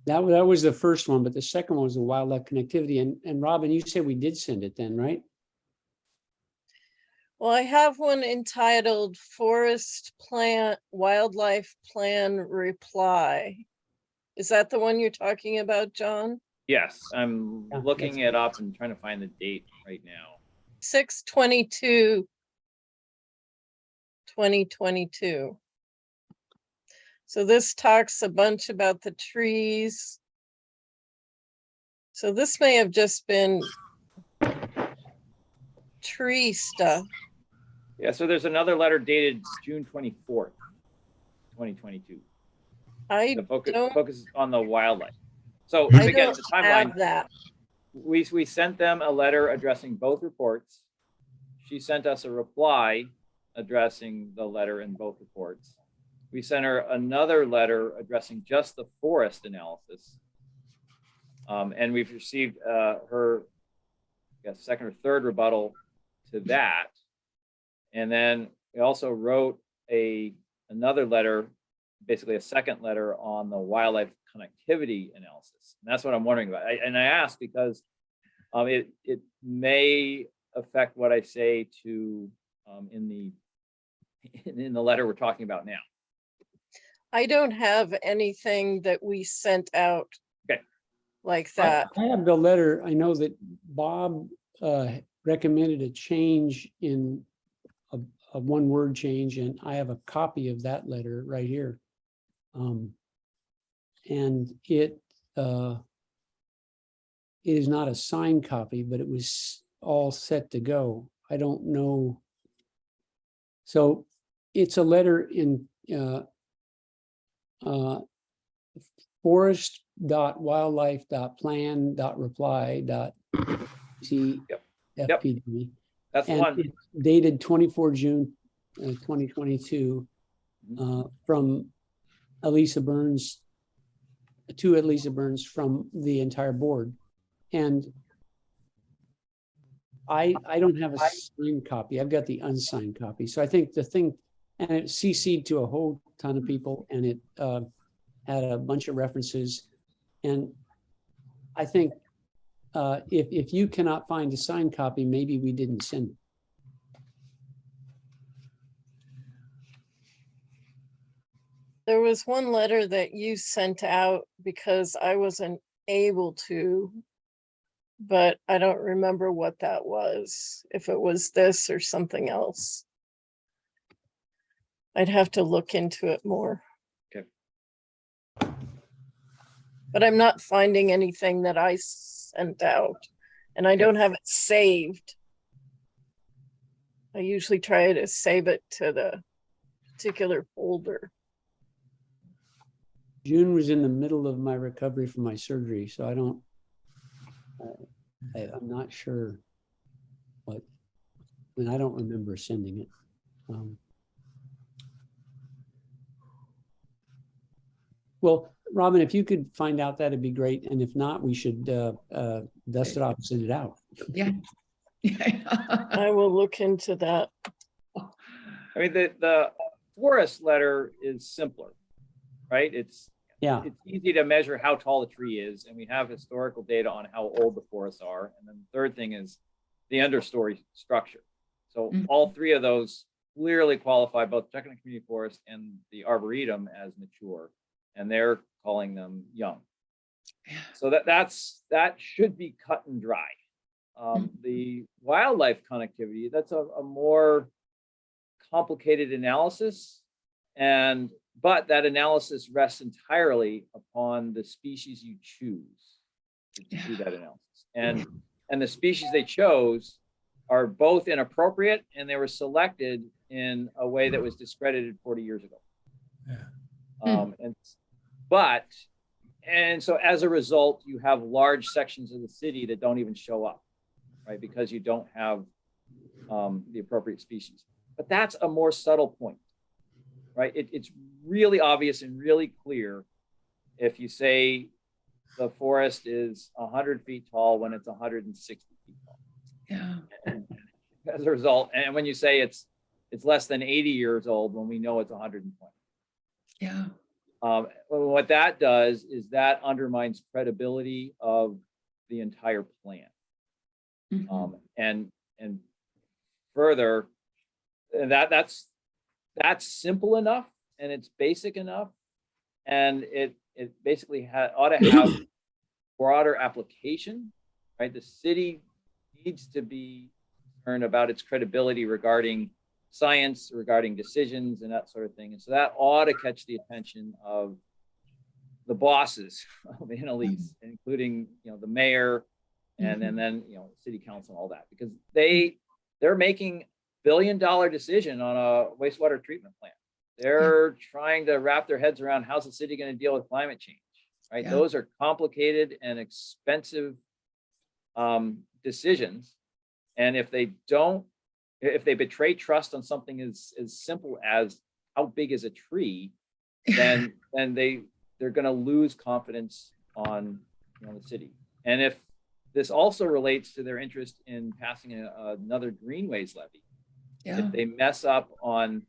That was the first one, but the second one was the wildlife connectivity. And Robin, you said we did send it then, right? Well, I have one entitled Forest Plan, Wildlife Plan Reply. Is that the one you're talking about, John? Yes, I'm Yeah, looking it up and trying to find the date right now. 6/22/2022. So this talks a bunch about the trees. So this may have just been tree stuff. Yeah, so there's another letter dated June 24th, 2022. I The focus don't, focuses on the wildlife. So I again, don't the have timeline, that. we sent them a letter addressing both reports. She sent us a reply addressing the letter in both reports. We sent her another letter addressing just the forest analysis. And we've received her, I guess, second or third rebuttal to that. And then we also wrote another letter, basically a second letter on the wildlife connectivity analysis. And that's what I'm wondering about. I asked because it may affect what I say to in the letter we're talking about now. I don't have anything that we sent out. Okay. Like that. I have the letter. I know that Bob recommended a change in a one-word change, and I have a copy of that letter right here. And it is not a signed copy, but it was all set to go. I don't know. So it's a letter in forest.wildlife.plan.reply.cfpd. That's the And one. it's dated 24 June 2022 from Elisa Burns, to Elisa Burns from the entire board. And I don't have a signed copy. I've got the unsigned copy. So I think the thing, and it CC'd to a whole ton of people, and it had a bunch of references. And I think if you cannot find a signed copy, maybe we didn't send it. There was one letter that you sent out because I wasn't able to, but I don't remember what that was, if it was this or something else. I'd have to look into it more. Okay. But I'm not finding anything that I sent out, and I don't have it saved. I usually try to save it to the particular folder. June was in the middle of my recovery from my surgery, so I'm not sure what, I don't remember sending it. Well, Robin, if you could find out, that'd be great. And if not, we should dust it off and send it out. Yeah. I will look into that. I mean, the forest letter is simpler, right? It's easy to measure how tall the tree is, and we have historical data on how old the forests are. And then the third thing is the understory structure. So all three of those clearly qualify both Chuckanut Community Forest and the Arboretum as mature, and they're calling them young. So that should be cut and dry. The wildlife connectivity, that's a more complicated analysis, but that analysis rests entirely upon the species you choose to do that analysis. And the species they chose are both inappropriate, and they were selected in a way that was discredited 40 years ago. Yeah. And so as a result, you have large sections of the city that don't even show up, right? Because you don't have the appropriate species. But that's a more subtle point, right? It's really obvious and really clear if you say the forest is 100 feet tall when it's 160 feet tall. Yeah. And as a result, and when you say it's less than 80 years old when we know it's 120. Yeah. What that does is that undermines credibility of the entire plan. And further, that's simple enough, and it's basic enough, and it basically ought to have broader application, right? The city needs to be concerned about its credibility regarding science, regarding decisions, and that sort of thing. And so that ought to catch the attention of the bosses of Annalise, including the mayor, and then city council and all that, because they're making billion-dollar decision on a wastewater treatment plant. They're trying to wrap their heads around how's the city going to deal with climate change, right? Yeah. Those are complicated and expensive decisions. And if they betray trust on something as simple as how big is a tree, then they're going to lose confidence on the city. And if this also relates to their interest in passing another greenways levy. Yeah. If they mess up on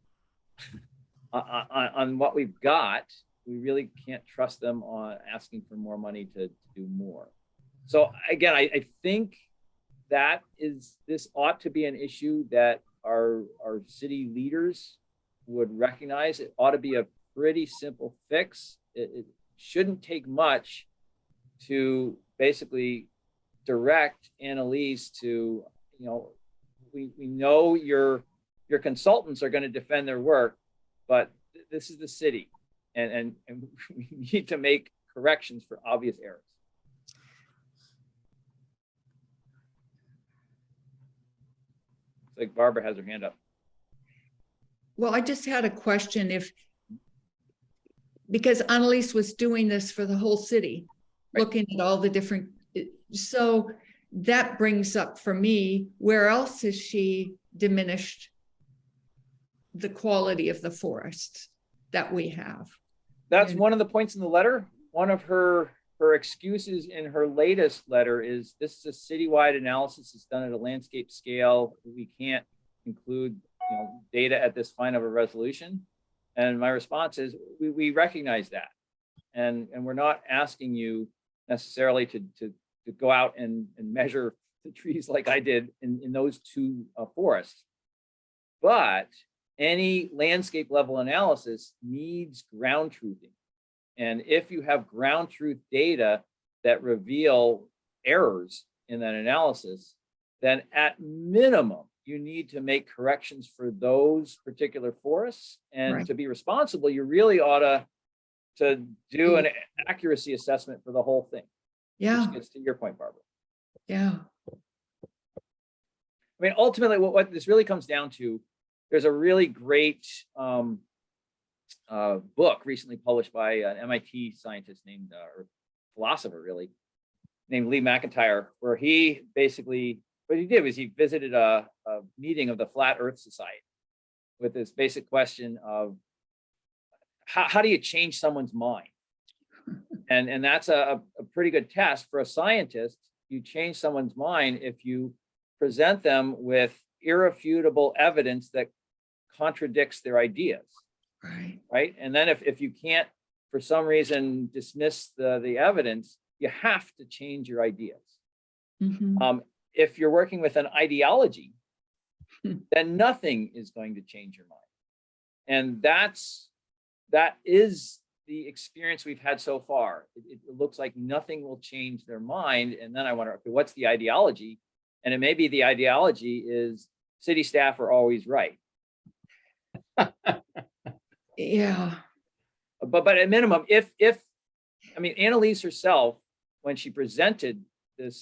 what we've got, we really can't trust them on asking for more money to do more. So again, I think that this ought to be an issue that our city leaders would recognize. It ought to be a pretty simple fix. It shouldn't take much to basically direct Annalise to, we know your consultants are going to defend their work, but this is the city, and we need to make corrections for obvious errors. It's like Barbara has her hand up. Well, I just had a question because Annalise was doing this for the whole city, Right. looking at all the different, so that brings up for me, where else has she diminished the quality of the forests that we have? That's And- one of the points in the letter. One of her excuses in her latest letter is this is a citywide analysis. It's done at a landscape scale. We can't include data at this fine of a resolution. And my response is we recognize that. And we're not asking you necessarily to go out and measure the trees like I did in those two forests. But any landscape level analysis needs ground truthing. And if you have ground truth data that reveal errors in that analysis, then at minimum, you need to make corrections for those particular forests. And Right. to be responsible, you really ought to do an accuracy assessment for the whole thing. Yeah, Which gets to your point, Barbara. yeah, I mean, ultimately, what this really comes down to, there's a really great book recently published by an MIT scientist named, or philosopher really, named Lee McIntyre, where he basically, what he did was he visited a meeting of the Flat Earth Society with this basic question of how do you change someone's mind? And that's a pretty good test for a scientist. You change someone's mind if you present them with irrefutable evidence that contradicts their ideas, right. And then if you can't, for some reason, dismiss the evidence, you have to change your ideas. Mhm. If you're working with an ideology, then nothing is going to change your mind. And that is the experience we've had so far. It looks like nothing will change their mind. And then I wonder, okay, what's the ideology? And it may be the ideology is city staff are always right. Yeah, But at minimum, if I mean, Annalise herself, when she presented the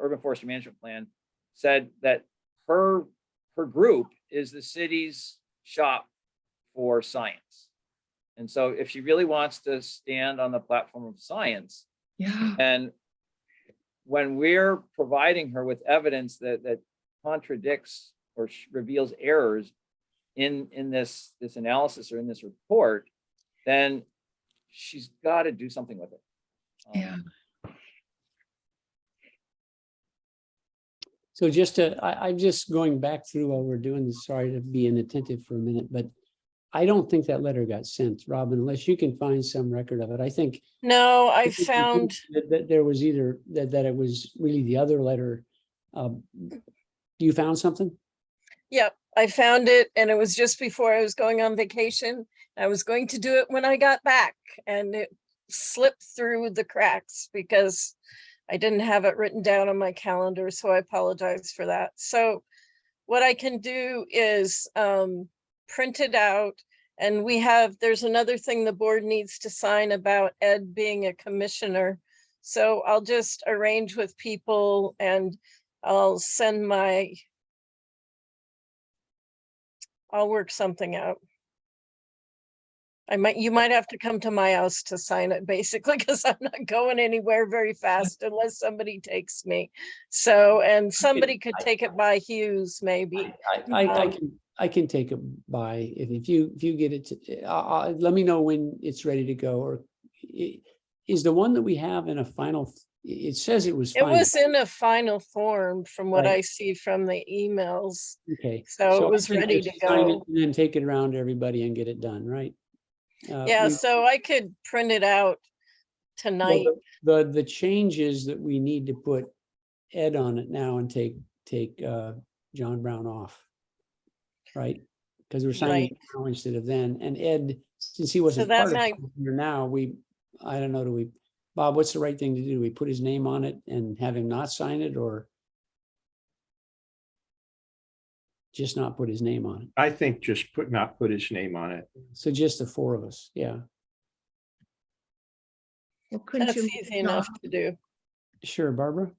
urban forestry management plan, said that her group is the city's shop for science. And so if she really wants to stand on the platform of science, yeah, and when we're providing her with evidence that contradicts or reveals errors in this analysis or in this report, then she's got to do something with it. yeah. So I'm just going back through while we're doing this, sorry to be inattentive for a minute, but I don't think that letter got sent, Robin, unless you can find some record of it. I think No, I found, that there was either, that it was really the other letter. You found something? yep, I found it, and it was just before I was going on vacation. I was going to do it when I got back, and it slipped through the cracks because I didn't have it written down on my calendar, so I apologize for that. So what I can do is print it out, and there's another thing the board needs to sign about Ed being a commissioner. So I'll just arrange with people and I'll work something out. You might have to come to my house to sign it, basically, because I'm not going anywhere very fast unless somebody takes me. So, and somebody could take it by Hughes, maybe. I can take it by, if you get it, let me know when it's ready to go. Or is the one that we have in a final it says it was It final. was in a final form from what Right. I see from the emails. Okay. So it I was think ready just to sign go. it And then take it around to everybody and get it done, right? Yeah, so I could print it out tonight. The changes that we need to put Ed on it now and take John Brown off, right? Because we're signing it now instead of then. And Ed, since he wasn't that part of might- it here now, I don't know, Bob, what's the right thing to do? We put his name on it and have him not sign it, or just not put his name on it? I think just not put his name on it. So just the four of us, yeah. Well, couldn't That's you? easy enough to do. Sure, Barbara?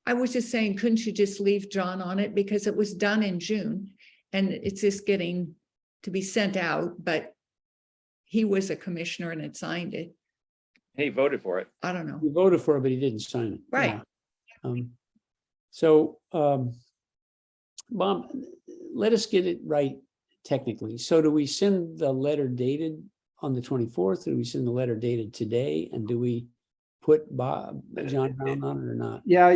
I was just saying, couldn't you just leave John on it because it was done in June and it's just getting to be sent out, but he was a commissioner and had signed it. He voted for it. I don't know. He voted for it, but he didn't sign it. Right. Yeah. So, Bob, let us get it right technically. So do we send the letter dated on the 24th? Or do we send the letter dated today? And do we put John Brown on it or not? Yeah,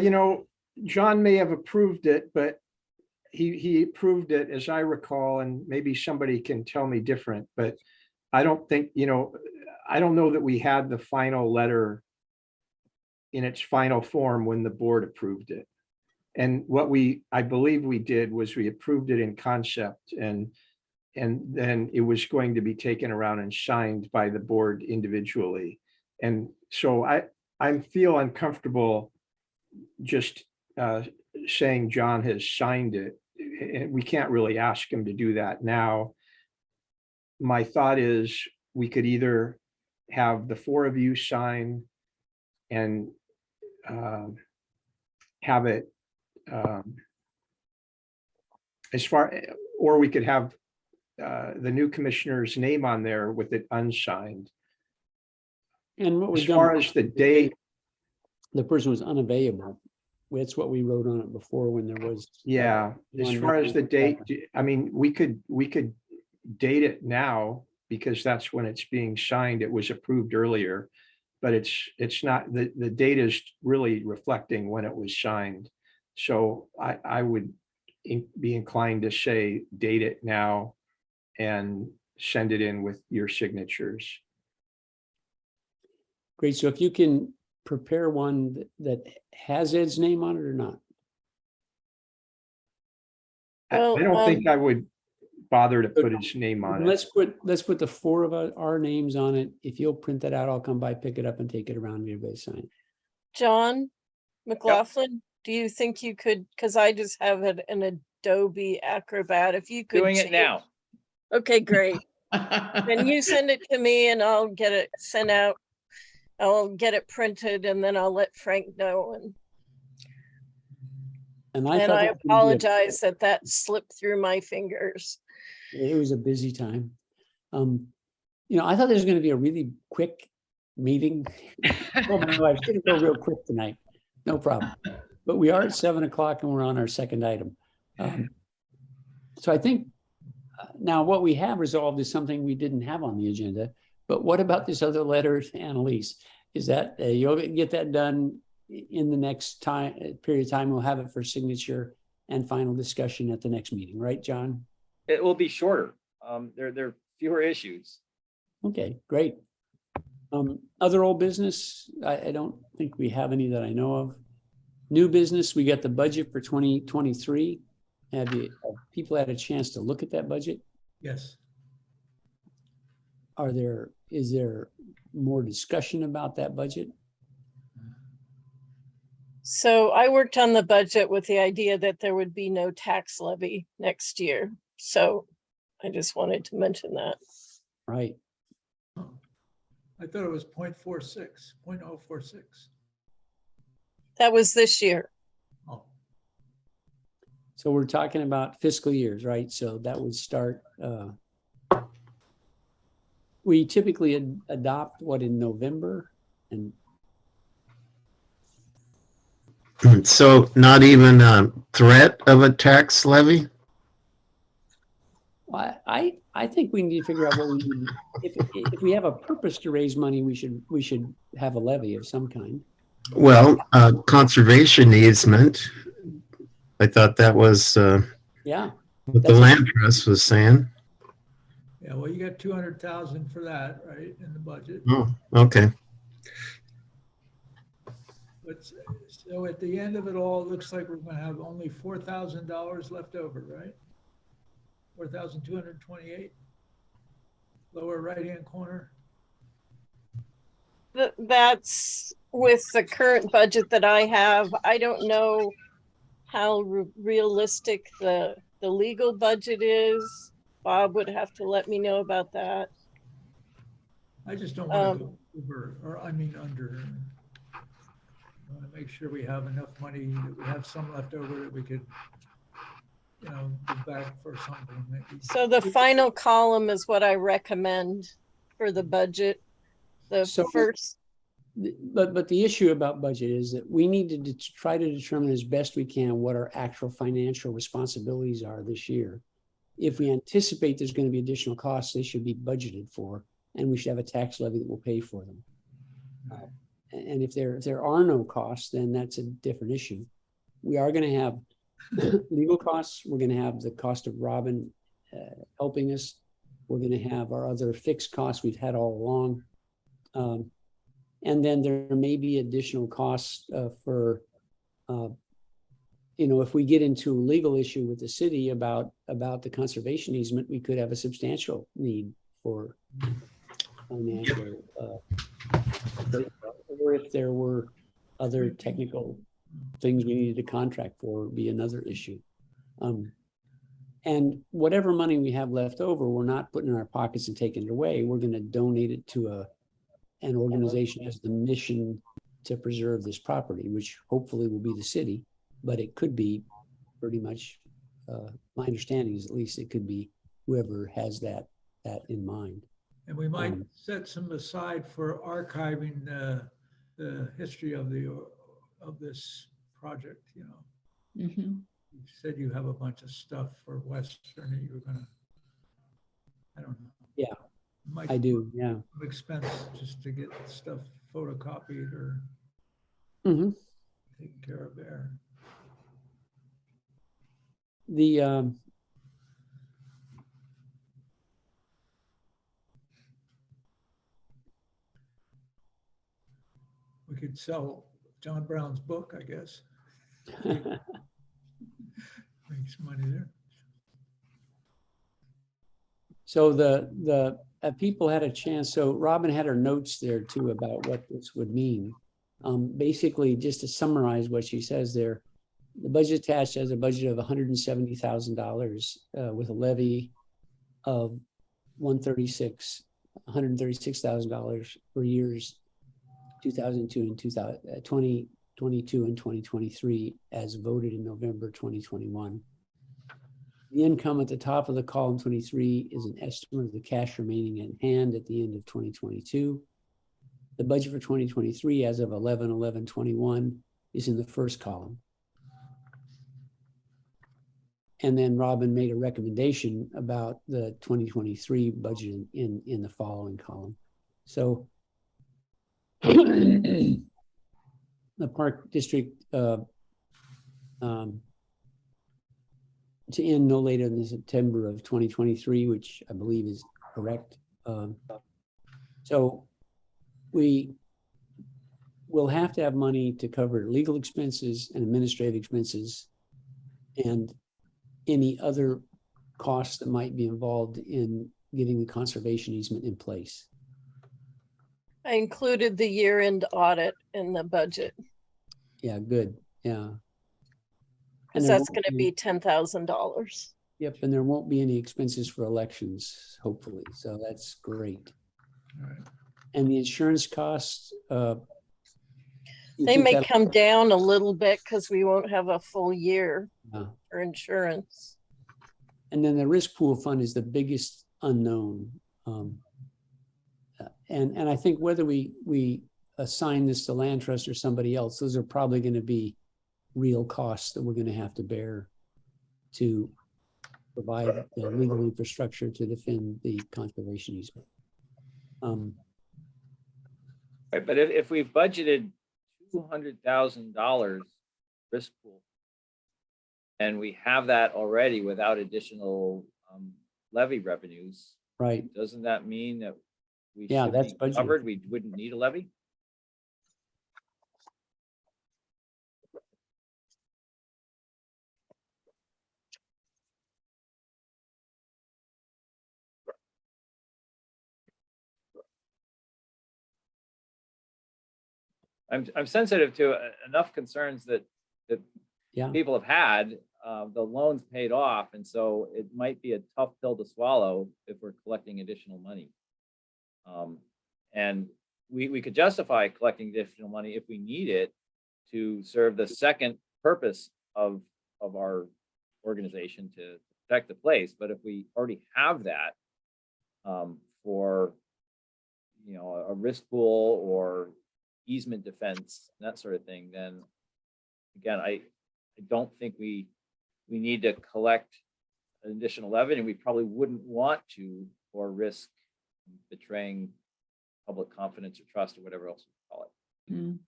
John may have approved it, but he approved it, as I recall, and maybe somebody can tell me different, but I don't think, I don't know that we had the final letter in its final form when the board approved it. And what I believe we did was we approved it in concept, and then it was going to be taken around and signed by the board individually. And so I feel uncomfortable just saying John has signed it. And we can't really ask him to do that now. My thought is we could either have the four of you sign and have it or we could have the new commissioner's name on there with it unsigned. And what As we've done, far as the date, the person was unavailable. That's what we wrote on it before when there was. yeah, as one far as the date, meeting. I mean, we could date it now because that's when it's being signed. It was approved earlier, but it's not, the date is really reflecting when it was signed. So I would be inclined to say date it now and send it in with your signatures. Great. So if you can prepare one that has Ed's name on it or not? I Well, don't think I would bother to put his name on it. Let's put the four of our names on it. If you'll print that out, I'll come by, pick it up and take it around and everybody sign it. John McLaughlin, do you think you could, because I just have it in Adobe Acrobat, if you could. Doing it change- now. Okay, great. Then you send it to me and I'll get it sent out. I'll get it printed and then I'll let Frank know. And And thought I that was gonna be a- apologize that slipped through my fingers. It was a busy time. I thought there was going to be a really quick meeting. Oh, my wife, it's going to go real quick tonight. No problem. But we are at 7:00 and we're on our second item. So I think now what we have resolved is something we didn't have on the agenda. But what about this other letter, Annalise? Is that you'll get that done in the next period of time? We'll have it for signature and final discussion at the next meeting, right, John? It will be shorter. There are fewer issues. Okay, great. Other old business, I don't think we have any that I know of. New business, we got the budget for 2023. Have people had a chance to look at that budget? Yes. Is there more discussion about that budget? So I worked on the budget with the idea that there would be no tax levy next year. So I just wanted to mention that. Right. I thought it was 0.46, 0.046. That was this year. Oh, So we're talking about fiscal years, right? So that would start, we typically adopt what in November, and So not even a threat of a tax levy? I think we need to figure out what we need. If we have a purpose to raise money, we should have a levy of some kind. Well, conservation easement. I thought that was Yeah, what the That's a- land trust was saying. Yeah, well, you got 200,000 for that, right, in the budget. Oh, okay. But so at the end of it all, it looks like we're gonna have only $4,000 left over, right? 4,228. Lower right-hand corner. That's with the current budget that I have. I don't know how realistic the legal budget is. Bob would have to let me know about that. I just don't want to go over, or I mean under. I want to make sure we have enough money, that we have some left over that we could, give back for something maybe. So the final column is what I recommend for the budget. The So- first, But the issue about budget is that we need to try to determine as best we can what our actual financial responsibilities are this year. If we anticipate there's going to be additional costs, they should be budgeted for, and we should have a tax levy that will pay for them. And if there are no costs, then that's a different issue. We are going to have legal costs. We're going to have the cost of Robin helping us. We're going to have our other fixed costs we've had all along. And then there may be additional costs for, if we get into a legal issue with the city about the conservation easement, we could have a substantial need for financial, or if there were other technical things we needed to contract for, would be another issue. And whatever money we have left over, we're not putting in our pockets and taking it away. We're going to donate it to an organization has the mission to preserve this property, which hopefully will be the city, but it could be pretty much, my understanding is at least it could be whoever has that in mind. And we might set some aside for archiving the history of this project, Mhm. You said you have a bunch of stuff for Western that you were gonna, I don't know. Yeah, Might I do, yeah. expense just to get stuff photocopied or Mm-hmm. taken care of there. The We could sell John Brown's book, I guess. Make some money there. So the people had a chance. So Robin had her notes there too about what this would mean. Basically, just to summarize what she says there, the budget attached has a budget of $170,000 with a levy of $136,000 for years 2002 and 2022 and 2023 as voted in November 2021. The income at the top of the column 23 is an estimate of the cash remaining in hand at the end of 2022. The budget for 2023 as of 11/11/21 is in the first column. And then Robin made a recommendation about the 2023 budget in the following column. So the Park District to end no later than September of 2023, which I believe is correct. So we will have to have money to cover legal expenses and administrative expenses and any other costs that might be involved in getting the conservation easement in place. I included the year-end audit in the budget, Yeah, good. Yeah. because that's going to be $10,000. Yep, and there won't be any expenses for elections, hopefully. So that's great. All right. And the insurance costs. They may come down a little bit because we won't have a full year for insurance. And then the risk pool fund is the biggest unknown. And I think whether we assign this to land trust or somebody else, those are probably going to be real costs that we're going to have to bear to provide the legal infrastructure to defend the conservation easement. Right, but if we've budgeted $200,000 risk pool. And we have that already without additional levy revenues. Right. Doesn't that mean that we Yeah, should that's be budgeted. covered? We wouldn't need a levy? I'm sensitive to enough concerns that Yeah. people have had, the loans paid off, and so it might be a tough pill to swallow if we're collecting additional money. And we could justify collecting additional money if we need it to serve the second purpose of our organization to protect the place. But if we already have that for a risk pool or easement defense, that sort of thing, then again, I don't think we need to collect an additional levy, and we probably wouldn't want to or risk betraying public confidence or trust or whatever else you call it. Mm.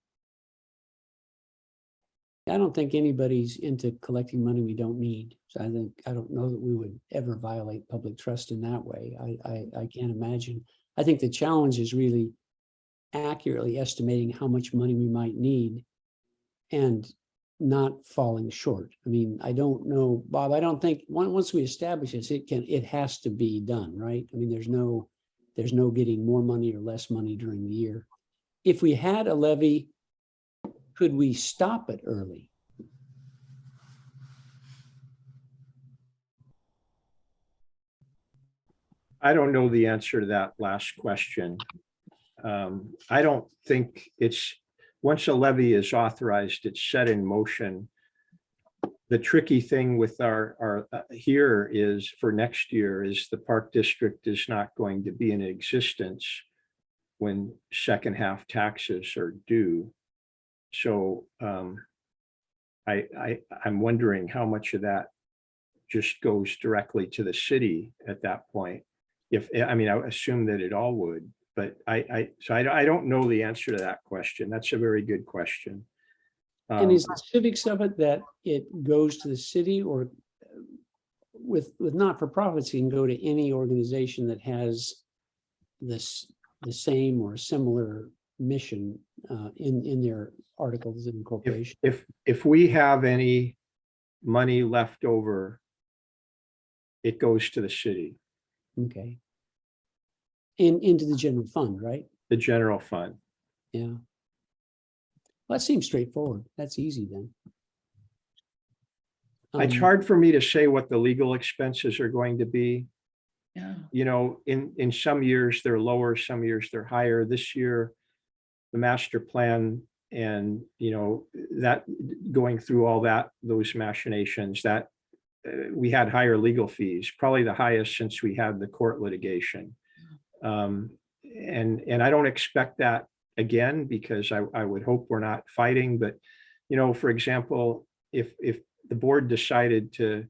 I don't think anybody's into collecting money we don't need. So I don't know that we would ever violate public trust in that way. I can't imagine. I think the challenge is really accurately estimating how much money we might need and not falling short. I mean, I don't know, Bob, I don't think once we establish this, it has to be done, right? I mean, there's no getting more money or less money during the year. If we had a levy, could we stop it early? I don't know the answer to that last question. I don't think once a levy is authorized, it's set in motion. The tricky thing with our here is for next year is the park district is not going to be in existence when second half taxes are due. So I'm wondering how much of that just goes directly to the city at that point. I assume that it all would, but I don't know the answer to that question. That's a very good question. And is the civics of it that it goes to the city, or with not-for-profits, you can go to any organization that has the same or similar mission in their articles of incorporation? If we have any money left over, it goes to the city. Okay. Into the general fund, right? The general fund. Yeah. Well, that seems straightforward. That's easy then. It's hard for me to say what the legal expenses are going to be. Yeah. In some years they're lower, some years they're higher. This year, the master plan and, that going through all those machinations, that we had higher legal fees, probably the highest since we had the court litigation. And I don't expect that again, because I would hope we're not fighting. But, for example, if the board decided to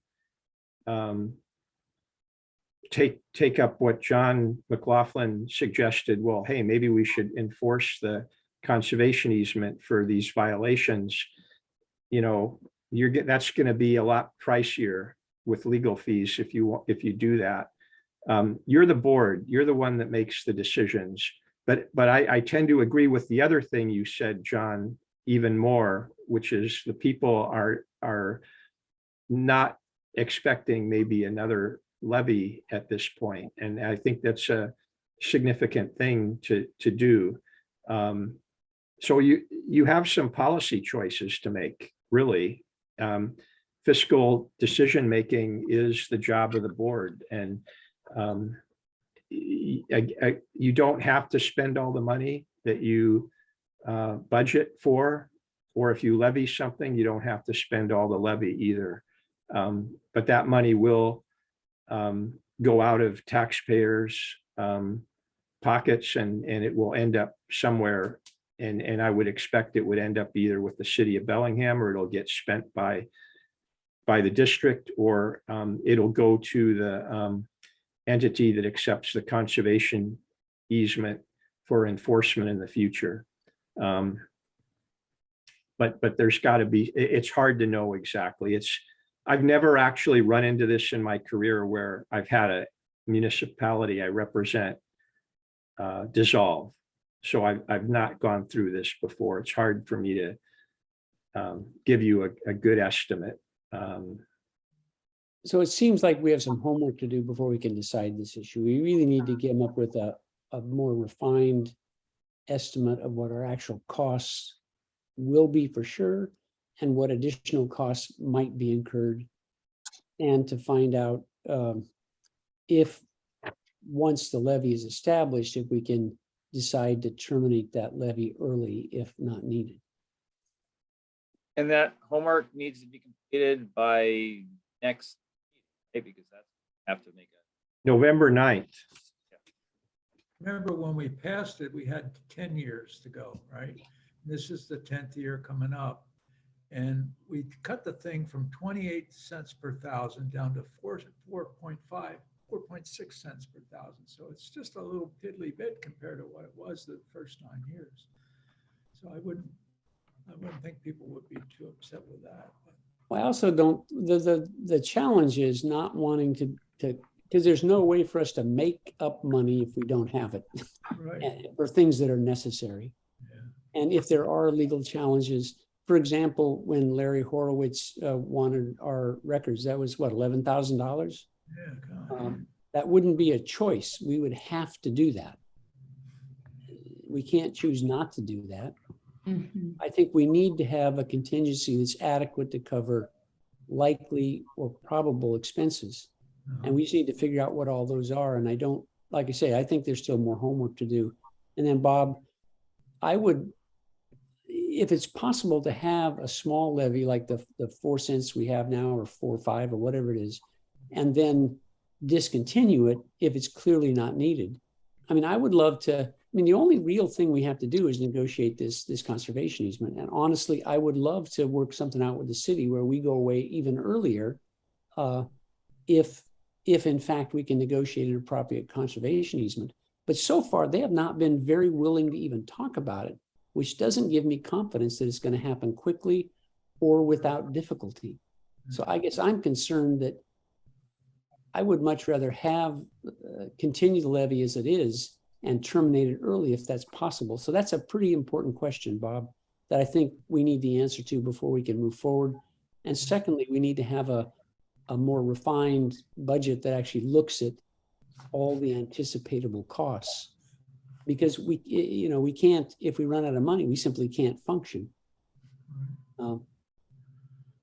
take up what John McLaughlin suggested, well, hey, maybe we should enforce the conservation easement for these violations, that's going to be a lot pricier with legal fees if you do that. You're the board, you're the one that makes the decisions. But I tend to agree with the other thing you said, John, even more, which is the people are not expecting maybe another levy at this point. And I think that's a significant thing to do. So you have some policy choices to make, really. Fiscal decision-making is the job of the board. And you don't have to spend all the money that you budget for, or if you levy something, you don't have to spend all the levy either. But that money will go out of taxpayers' pockets, and it will end up somewhere. And I would expect it would end up either with the city of Bellingham, or it'll get spent by the district, or it'll go to the entity that accepts the conservation easement for enforcement in the future. But there's got to be, it's hard to know exactly. I've never actually run into this in my career where I've had a municipality I represent dissolve. So I've not gone through this before. It's hard for me to give you a good estimate. So it seems like we have some homework to do before we can decide this issue. We really need to come up with a more refined estimate of what our actual costs will be for sure, and what additional costs might be incurred. And to find out if, once the levy is established, if we can decide to terminate that levy early if not needed. And that homework needs to be completed by next, because that's have to make a. November 9th. Remember when we passed it, we had 10 years to go, right? This is the 10th year coming up. And we cut the thing from 28 cents per thousand down to 4.6 cents per thousand. So it's just a little piddly bit compared to what it was the first 9 years. So I wouldn't think people would be too upset with that. But I also don't, the challenge is not wanting to, because there's no way for us to make up money if we don't have it right. for things that are necessary. Yeah. And if there are legal challenges, for example, when Larry Horowitz wanted our records, that was what, $11,000? Yeah, God. That wouldn't be a choice. We would have to do that. We can't choose not to do that. Mhm. I think we need to have a contingency that's adequate to cover likely or probable expenses. And we just need to figure out what all those are. And I don't, like I say, I think there's still more homework to do. And then Bob, I would, if it's possible to have a small levy like the 4 cents we have now, or 4 or 5 or whatever it is, and then discontinue it if it's clearly not needed. I mean, I would love to, I mean, the only real thing we have to do is negotiate this conservation easement. And honestly, I would love to work something out with the city where we go away even earlier if in fact we can negotiate an appropriate conservation easement. But so far, they have not been very willing to even talk about it, which doesn't give me confidence that it's going to happen quickly or without difficulty. So I guess I'm concerned that I would much rather have continue the levy as it is and terminate it early if that's possible. So that's a pretty important question, Bob, that I think we need the answer to before we can move forward. And secondly, we need to have a more refined budget that actually looks at all the anticipatable costs. Because we can't, if we run out of money, we simply can't function.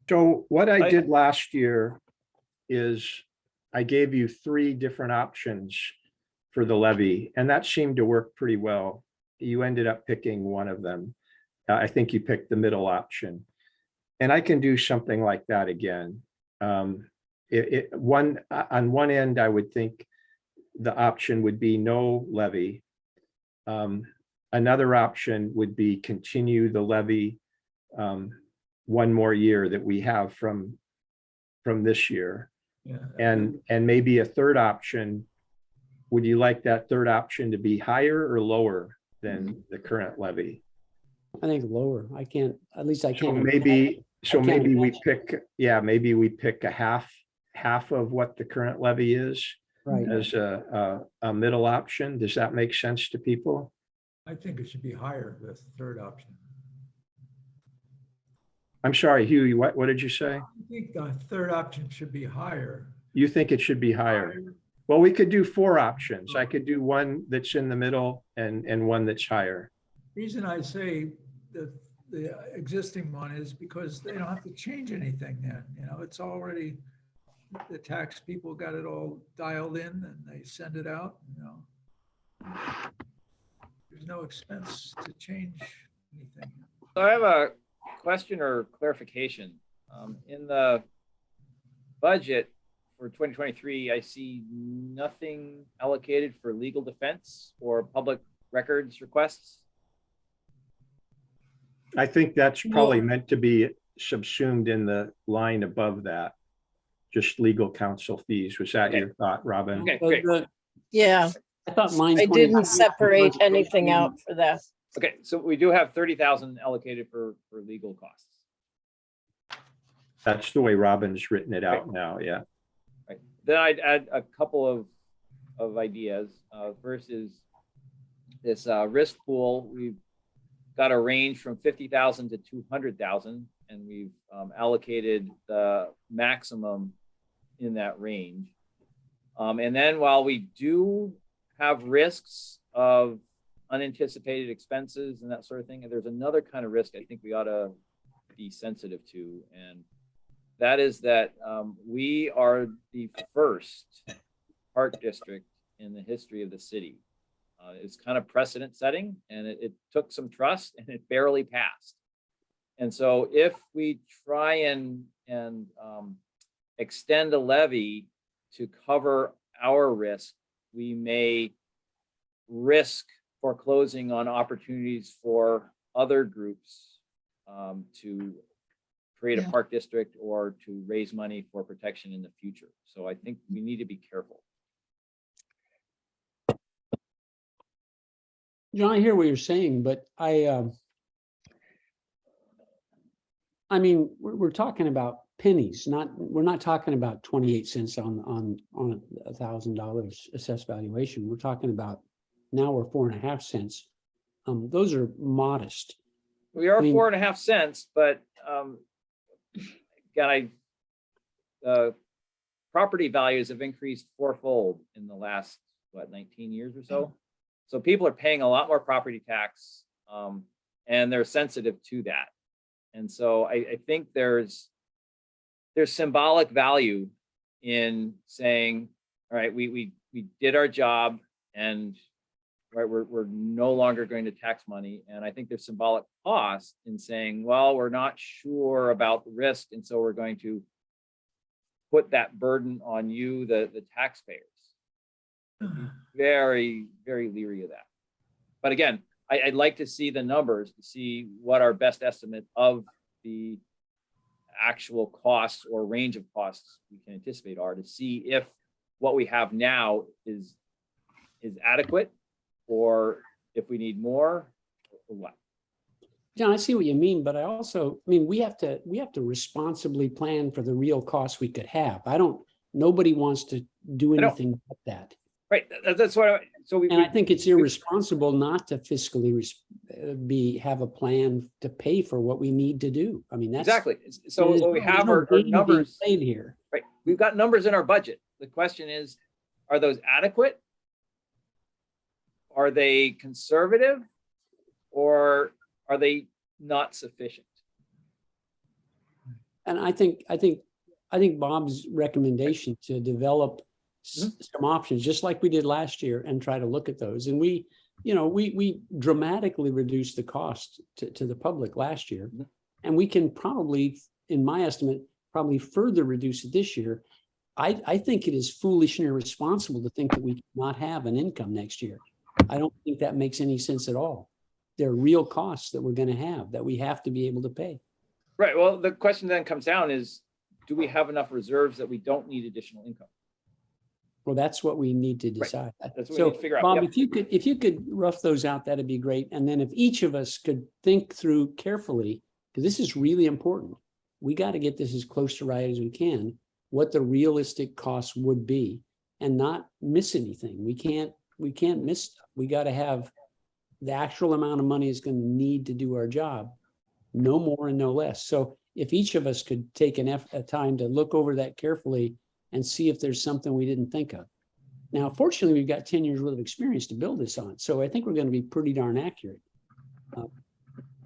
So what I did last year is I gave you 3 different options for the levy, and that seemed to work pretty well. You ended up picking one of them. I think you picked the middle option, and I can do something like that again. On one end, I would think the option would be no levy. Another option would be continue the levy one more year that we have from this year. Yeah. And maybe a third option. Would you like that third option to be higher or lower than the current levy? I think lower. I can't, at least I So can't. maybe we imagine. pick a half of what the current levy is Right. as a middle option. Does that make sense to people? I think it should be higher, the third option. I'm sorry, Hugh, what did you say? I think the third option should be higher. You think it should be higher? Well, we could do 4 options. I could do one that's in the middle and one that's higher. Reason I say the existing one is because they don't have to change anything then, it's already, the tax people got it all dialed in and they send it out, There's no expense to change anything. So I have a question or clarification. In the budget for 2023, I see nothing allocated for legal defense or public records requests. I think that's probably meant to be subsumed in the line above that. Just legal counsel fees. Was that your thought, Robin? Okay, So great. Yeah, I thought mine. I didn't separate anything out for that. Okay, so we do have 30,000 allocated for legal costs. That's the way Robin's written it out now, yeah. Right. Then I'd add a couple of ideas. First is this risk pool. We've got a range from 50,000 to 200,000, and we've allocated the maximum in that range. And then while we do have risks of unanticipated expenses and that sort of thing, and there's another kind of risk I think we ought to be sensitive to, and that is that we are the first park district in the history of the city. It's kind of precedent setting, and it took some trust, and it barely passed. And so if we try and extend a levy to cover our risk, we may risk foreclosing on opportunities for other groups to create a park district or to raise money for protection in the future. So I think we need to be careful. John, I hear what you're saying, but I mean, we're talking about pennies, we're not talking about 28 cents on $1,000 assessed valuation. We're talking about now we're 4.5 cents. Those are modest. We are I mean, 4.5 cents, but again, property values have increased fourfold in the last, 19 years or so. So people are paying a lot more property tax, and they're sensitive to that. And so I think there's symbolic value in saying, all right, we did our job, and right, we're no longer going to tax money. And I think there's symbolic cost in saying, well, we're not sure about the risk, and so we're going to put that burden on you, the taxpayers. Very, very leery of that. But again, I'd like to see the numbers to see what our best estimate of the actual costs or range of costs we can anticipate are, to see if what we have now is adequate, or if we need more, or what. John, I see what you mean, but I mean, we have to responsibly plan for the real costs we could have. Nobody wants to do anything but that. Right, that's what I think it's irresponsible not to fiscally have a plan to pay for what we need to do. I mean, that's exactly. So what we have are numbers played here. Right, we've got numbers in our budget. The question is, are those adequate? Are they conservative, or are they not sufficient? And I think Bob's recommendation to develop some options, just like we did last year, and try to look at those. And we dramatically reduced the cost to the public last year, and we can probably, in my estimate, probably further reduce it this year. I think it is foolish and irresponsible to think that we cannot have an income next year. I don't think that makes any sense at all. There are real costs that we're going to have that we have to be able to pay. Right. Well, the question then comes down is, do we have enough reserves that we don't need additional income? Well, that's what we need to decide. Right. That's what so, we need to figure out. Bob, Yep. if you could rough those out, that'd be great. And then if each of us could think through carefully, because this is really important, we got to get this as close to right as we can, what the realistic costs would be, and not miss anything. We can't miss stuff. We got to have the actual amount of money is going to need to do our job, no more and no less. So if each of us could take a time to look over that carefully and see if there's something we didn't think of. Now, fortunately, we've got 10 years worth of experience to build this on. So I think we're going to be pretty darn accurate.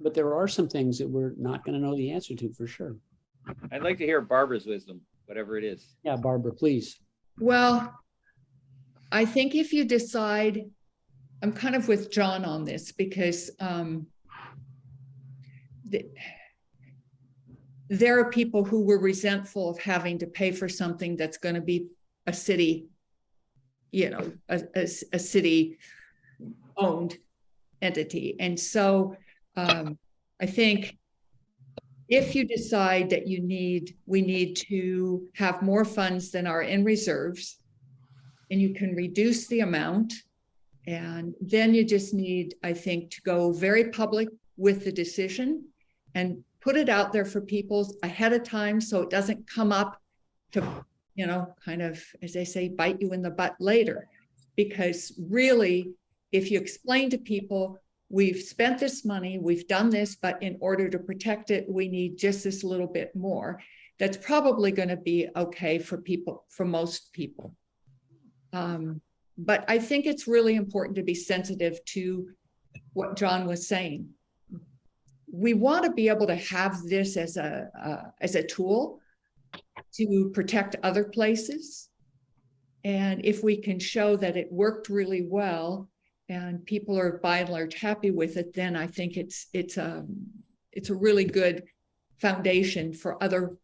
But there are some things that we're not going to know the answer to for sure. I'd like to hear Barbara's wisdom, whatever it is. Yeah, Barbara, please. Well, I think if you decide, I'm kind of with John on this, because there are people who were resentful of having to pay for something that's going to be a city, a city owned entity. And so I think if you decide that we need to have more funds than are in reserves, and you can reduce the amount And then you just need, I think, to go very public with the decision and put it out there for people ahead of time so it doesn't come up to, kind of, as they say, bite you in the butt later. Because really, if you explain to people, we've spent this money, we've done this, but in order to protect it, we need just this little bit more. That's probably going to be okay for people, for most people. But I think it's really important to be sensitive to what John was saying. We want to be able to have this as a tool to protect other places. And if we can show that it worked really well and people are by and large happy with it, then I think it's a really good foundation for other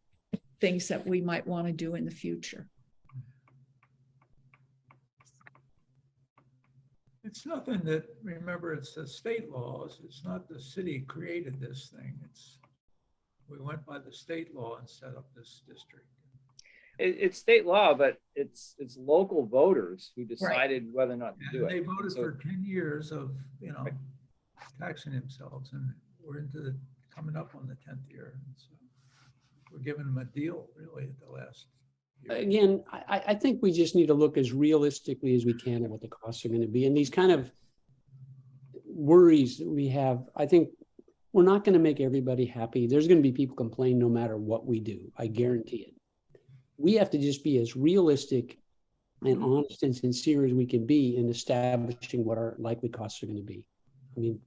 things that we might want to do in the future. It's nothing that, remember, it's the state laws. It's not the city created this thing. We went by the state law and set up this district. It's state law, but it's local voters who decided whether or not to do And it. they voted So- for 10 years of, Right. taxing themselves, and we're coming up on the 10th year. And so we're giving them a deal really at the last year. Again, I think we just need to look as realistically as we can at what the costs are going to be. And these kind of worries that we have, I think we're not going to make everybody happy. There's going to be people complain no matter what we do. I guarantee it. We have to just be as realistic and honest and sincere as we can be in establishing what our likely costs are going to be. I mean,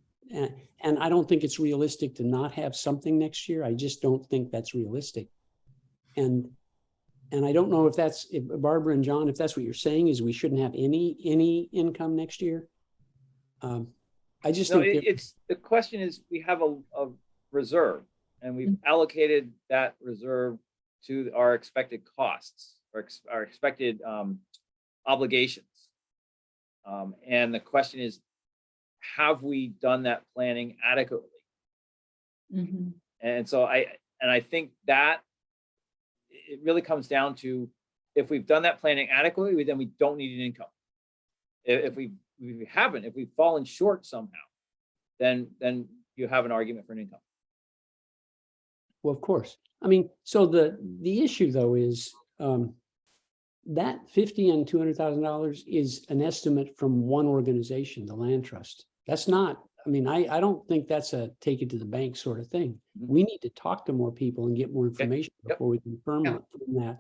and I don't think it's realistic to not have something next year. I just don't think that's realistic. And I don't know if Barbara and John, if that's what you're saying, is we shouldn't have any income next year. I just No, think the question is, we have a reserve and we've allocated that reserve to our expected costs, or our expected obligations. And the question is, have we done that planning adequately? Mm-hmm. And so I think that it really comes down to, if we've done that planning adequately, then we don't need an income. If we haven't, if we've fallen short somehow, then you have an argument for an income. well, of course. I mean, so the issue though is that $50,000 and $200,000 is an estimate from one organization, the Land Trust. That's not, I mean, I don't think that's a take it to the bank sort of thing. Mhm. We need to talk to more people and get more information Yep. before we confirm Yeah. that.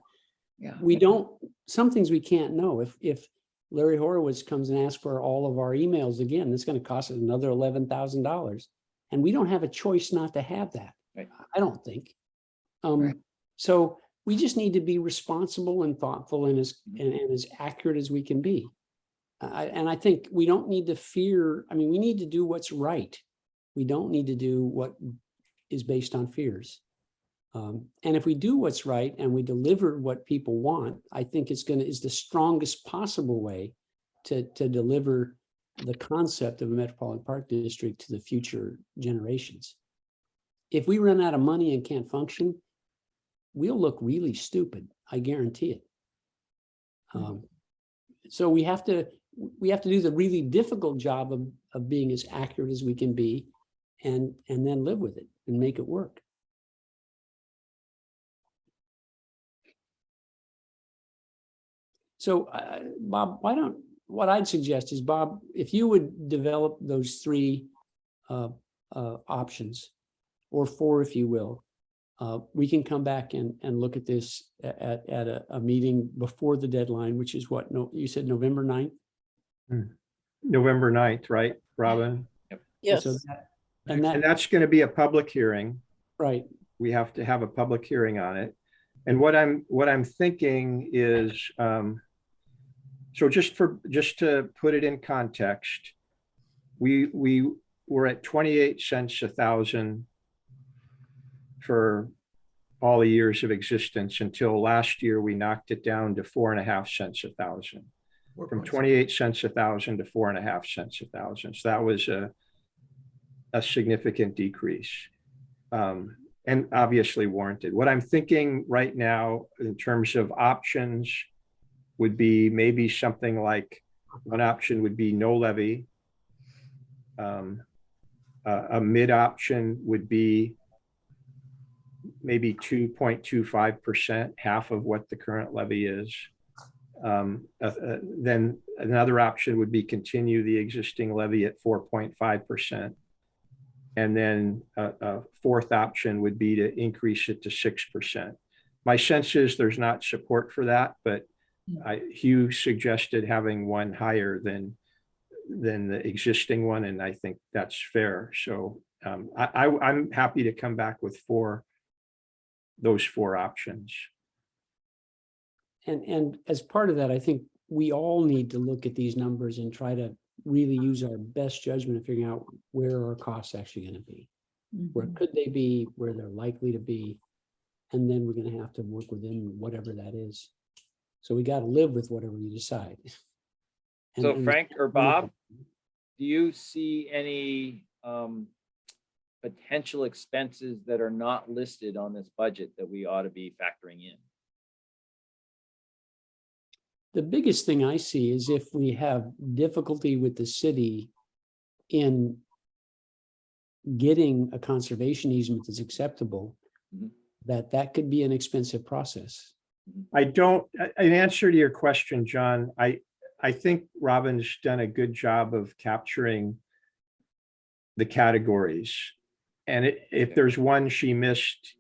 Yeah. We don't, some things we can't know. If Larry Horowitz comes and asks for all of our emails again, it's going to cost us another $11,000. And we don't have a choice not to have that. Right. I don't think. Right. So we just need to be responsible and thoughtful and as accurate as we can be. And I think we don't need to fear. I mean, we need to do what's right. We don't need to do what is based on fears. And if we do what's right and we deliver what people want, I think is the strongest possible way to deliver the concept of a metropolitan park district to the future generations. If we run out of money and can't function, we'll look really stupid. I guarantee it. So we have to do the really difficult job of being as accurate as we can be, and then live with it and make it work. So Bob, what I'd suggest is, Bob, if you would develop those three options, or four, if you will, we can come back and look at this at a meeting before the deadline, which is what, you said November 9th? November 9th, right, Robin? Yes. So And that's going to be a public hearing. right. We have to have a public hearing on it. And what I'm thinking is, so just to put it in context, we were at 28 cents a thousand for all the years of existence until last year. We knocked it down to 4.5 cents a thousand, from 28 cents a thousand to 4.5 cents a thousand. So that was a significant decrease, and obviously warranted. What I'm thinking right now in terms of options would be maybe something like One option would be no levy. A mid option would be maybe 2.25%, half of what the current levy is. Then another option would be continue the existing levy at 4.5%. And then a fourth option would be to increase it to 6%. My sense is there's not support for that, but Hugh suggested having one higher than the existing one, and I think that's fair. So I'm happy to come back with those four options. And as part of that, I think we all need to look at these numbers and try to really use our best judgment of figuring out where our costs actually going to be. Where could they be, where they're likely to be, and then we're going to have to work within whatever that is. So we got to live with whatever we decide. So Frank or Bob, do you see any potential expenses that are not listed on this budget that we ought to be factoring in? The biggest thing I see is if we have difficulty with the city in getting a conservation easement that's acceptable, that could be an expensive process. In answer to your question, John, I think Robin's done a good job of capturing the categories. And if there's one she missed,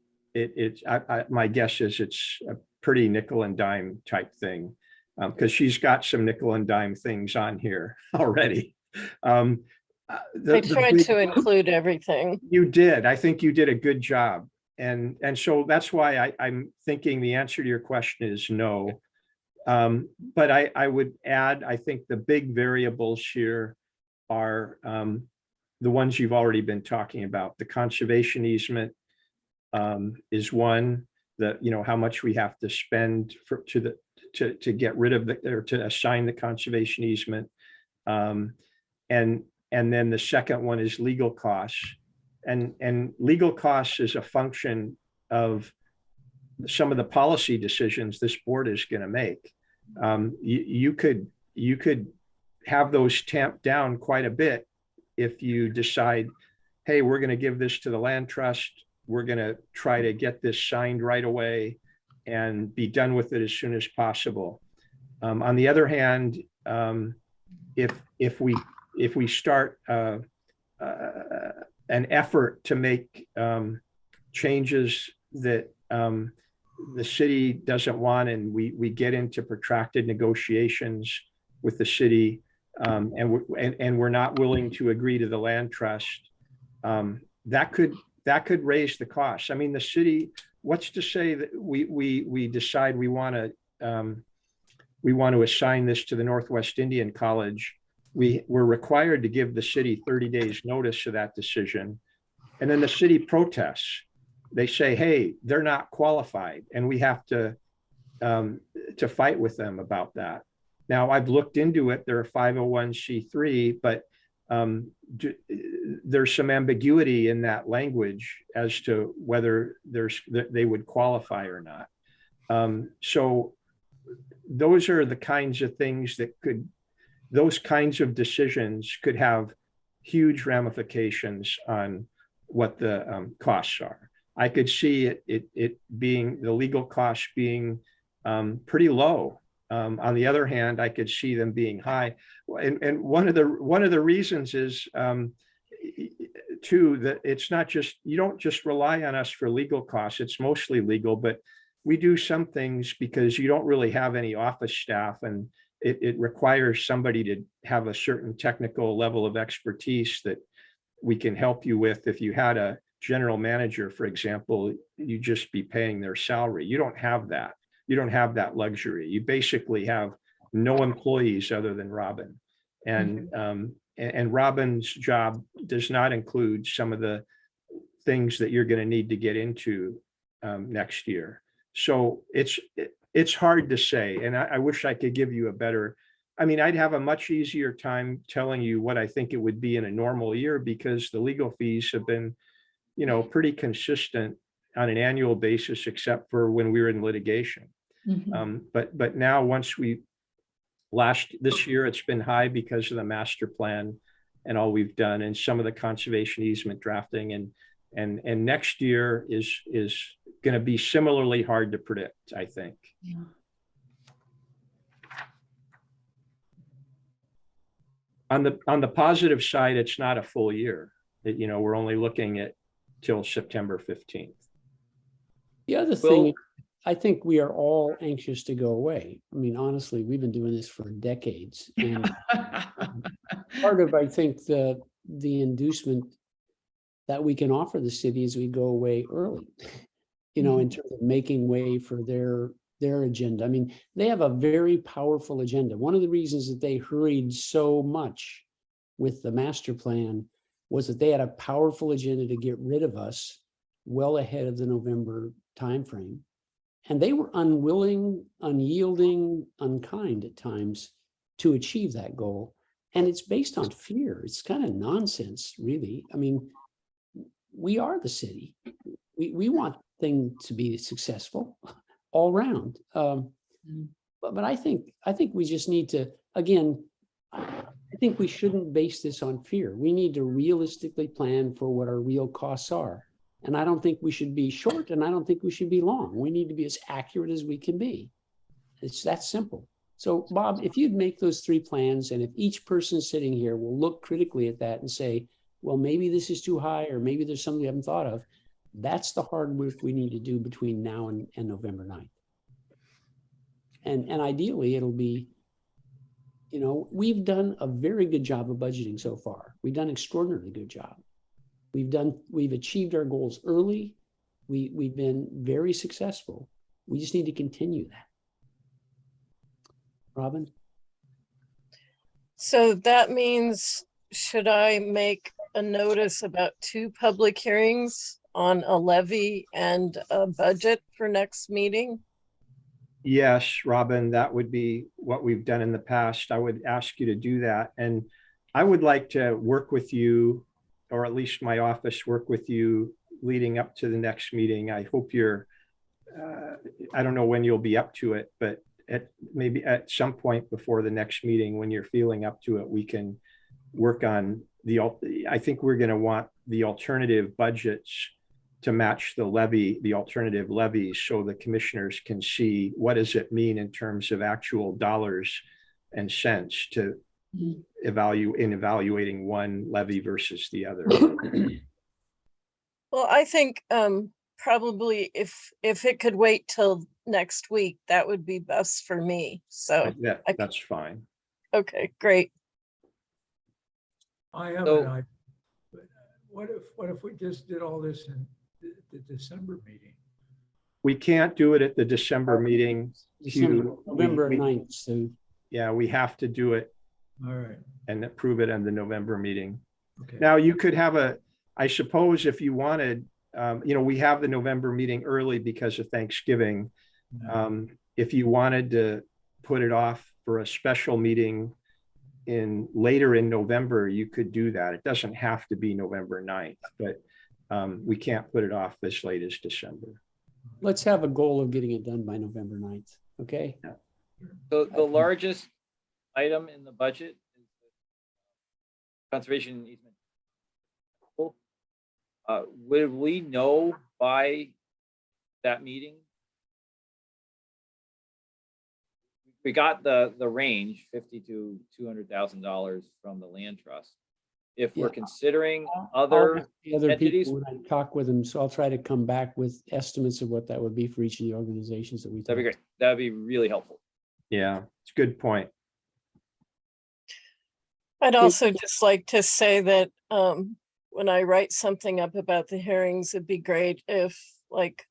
my guess is it's a pretty nickel and dime type thing. Because she's got some nickel and dime things on here already. I tried to include everything. You did. I think you did a good job. And so that's why I'm thinking the answer to your question is no. But I would add, I think the big variables here are the ones you've already been talking about. The conservation easement is one, how much we have to spend to get rid of or to assign the conservation easement. And then the second one is legal costs. And legal costs is a function of some of the policy decisions this board is going to make. You could have those tamped down quite a bit if you decide, hey, we're going to give this to the land trust. We're going to try to get this signed right away and be done with it as soon as possible. On the other hand, if we start an effort to make changes that the city doesn't want, and we get into protracted negotiations with the city, and we're not willing to agree to the land trust, that could raise the costs. I mean, the city, what's to say that we decide we want to assign this to the Northwest Indian College? We're required to give the city 30 days notice of that decision. And then the city protests. They say, hey, they're not qualified. And we have to fight with them about that. Now, I've looked into it. They're a 501c3, but there's some ambiguity in that language as to whether they would qualify or not. So those are the kinds of things those kinds of decisions could have huge ramifications on what the costs are. I could see it being, the legal costs being pretty low. On the other hand, I could see them being high. And one of the reasons is too, that it's not just, you don't just rely on us for legal costs. It's mostly legal, but we do some things because you don't really have any office staff, and it requires somebody to have a certain technical level of expertise that we can help you with. If you had a general manager, for example, you just be paying their salary. You don't have that. You don't have that luxury. You basically have no employees other than Robin. And Robin's job does not include some of the things that you're going to need to get into next year. So it's hard to say. And I wish I could give you a better, I'd have a much easier time telling you what I think it would be in a normal year, because the legal fees have been, pretty consistent on an annual basis, except for when we were in litigation. But now once we This year it's been high because of the master plan and all we've done and some of the conservation easement drafting, and next year is going to be similarly hard to predict, I think. Yeah. On the positive side, it's not a full year. We're only looking at till September 15th. The other thing, I think we are all anxious to go away. I mean, honestly, we've been doing this for decades. And part of, I think, the inducement that we can offer the city is we go away early, in terms of making way for their agenda. I mean, they have a very powerful agenda. One of the reasons that they hurried so much with the master plan was that they had a powerful agenda to get rid of us well ahead of the November timeframe. And they were unwilling, unyielding, unkind at times to achieve that goal. And it's based on fear. It's kind of nonsense, really. I mean, we are the city. We want things to be successful all around. But I think we just need to, again, I think we shouldn't base this on fear. We need to realistically plan for what our real costs are. And I don't think we should be short, and I don't think we should be long. We need to be as accurate as we can be. It's that simple. So Bob, if you'd make those 3 plans, and if each person sitting here will look critically at that and say, well, maybe this is too high, or maybe there's something we haven't thought of, that's the hard work we need to do between now and November 9th. And ideally, it'll be, we've done a very good job of budgeting so far. We've done an extraordinarily good job. We've achieved our goals early. We've been very successful. We just need to continue that. Robin? So that means, should I make a notice about 2 public hearings on a levy and a budget for next meeting? Yes, Robin, that would be what we've done in the past. I would ask you to do that. And I would like to work with you, or at least my office work with you leading up to the next meeting. I hope you're, I don't know when you'll be up to it, but maybe at some point before the next meeting, when you're feeling up to it, we can work on I think we're going to want the alternative budgets to match the alternative levies, so the commissioners can see what does it mean in terms of actual dollars and cents to evaluating one levy versus the other. Well, I think probably if it could wait till next week, that would be best for me. So That's fine. Okay, great. I have So- an idea. What if we just did all this in the December meeting? We can't do it at the December meeting. November 9th. So Yeah, we have to do it All right, and approve it in the November meeting. okay. Now, you could have I suppose if you wanted, we have the November meeting early because of Thanksgiving. If you wanted to put it off for a special meeting later in November, you could do that. It doesn't have to be November 9th, but we can't put it off as late as December. let's have a goal of getting it done by November 9th. Okay. So the largest item in the budget is the conservation easement. Would we know by that meeting? We got the range, $50,000 to $200,000 from the land trust. If we're Yeah. considering I'll other ask the other entities, people when I talk with them, so I'll try to come back with estimates of what that would be for each of the organizations that we. that'd be great. That'd be really helpful. Yeah, it's a good point. I'd also just like to say that when I write something up about the hearings, it'd be great if, like,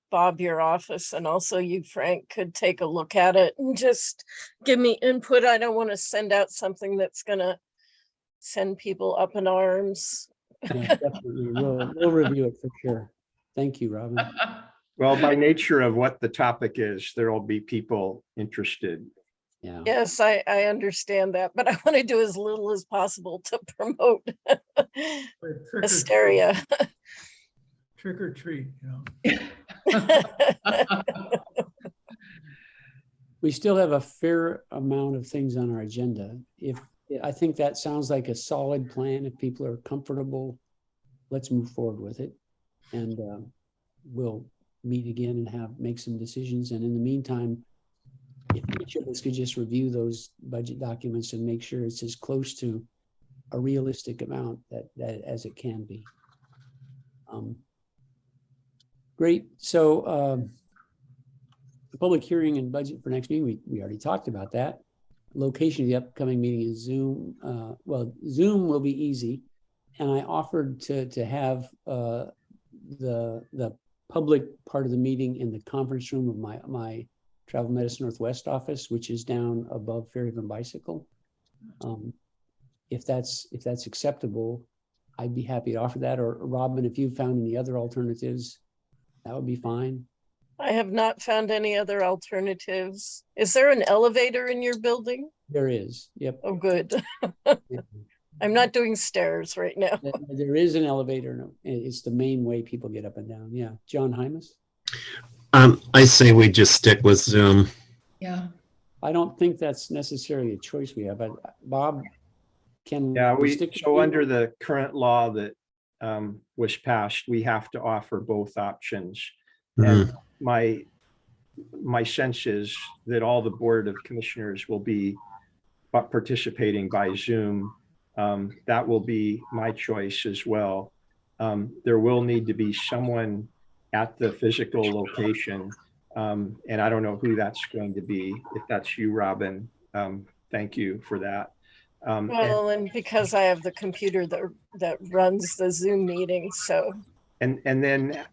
Bob, your office, and also you, Frank, could take a look at it and just give me input. I don't want to send out something that's gonna send people up in arms. Yeah, definitely. We'll review it for sure. Thank you, Robin. Well, by nature of what the topic is, there will be people interested. Yeah. Yes, I understand that, but I want to do as little as possible to promote But trick or hysteria. Trick or treat, We still have a fair amount of things on our agenda. I think that sounds like a solid plan. If people are comfortable, let's move forward with it. And we'll meet again and make some decisions. And in the meantime, if each of us could just review those budget documents and make sure it's as close to a realistic amount that as it can be. Great. So the public hearing and budget for next meeting, we already talked about that. Location of the upcoming meeting is Zoom. Well, Zoom will be easy. And I offered to have the public part of the meeting in the conference room of my Travel Medicine Northwest office, which is down above Fairhaven Bicycle. If that's acceptable, I'd be happy to offer that. Or Robin, if you've found any other alternatives, that would be fine. I have not found any other alternatives. Is there an elevator in your building? There is. Yep. Oh, good. I'm not doing stairs right now. There is an elevator. It's the main way people get up and down. Yeah. John Hymas? I say we just stick with Zoom. Yeah. I don't think that's necessarily a choice we have. But Bob, can Yeah, stick with so you? under the current law that was passed, we have to offer both options. And my sense is that all the Board of Commissioners will be participating by Zoom. That will be my choice as well. There will need to be someone at the physical location. And I don't know who that's going to be. If that's you, Robin, thank you for that. Well, and because I have the computer that runs the Zoom meeting, so. And then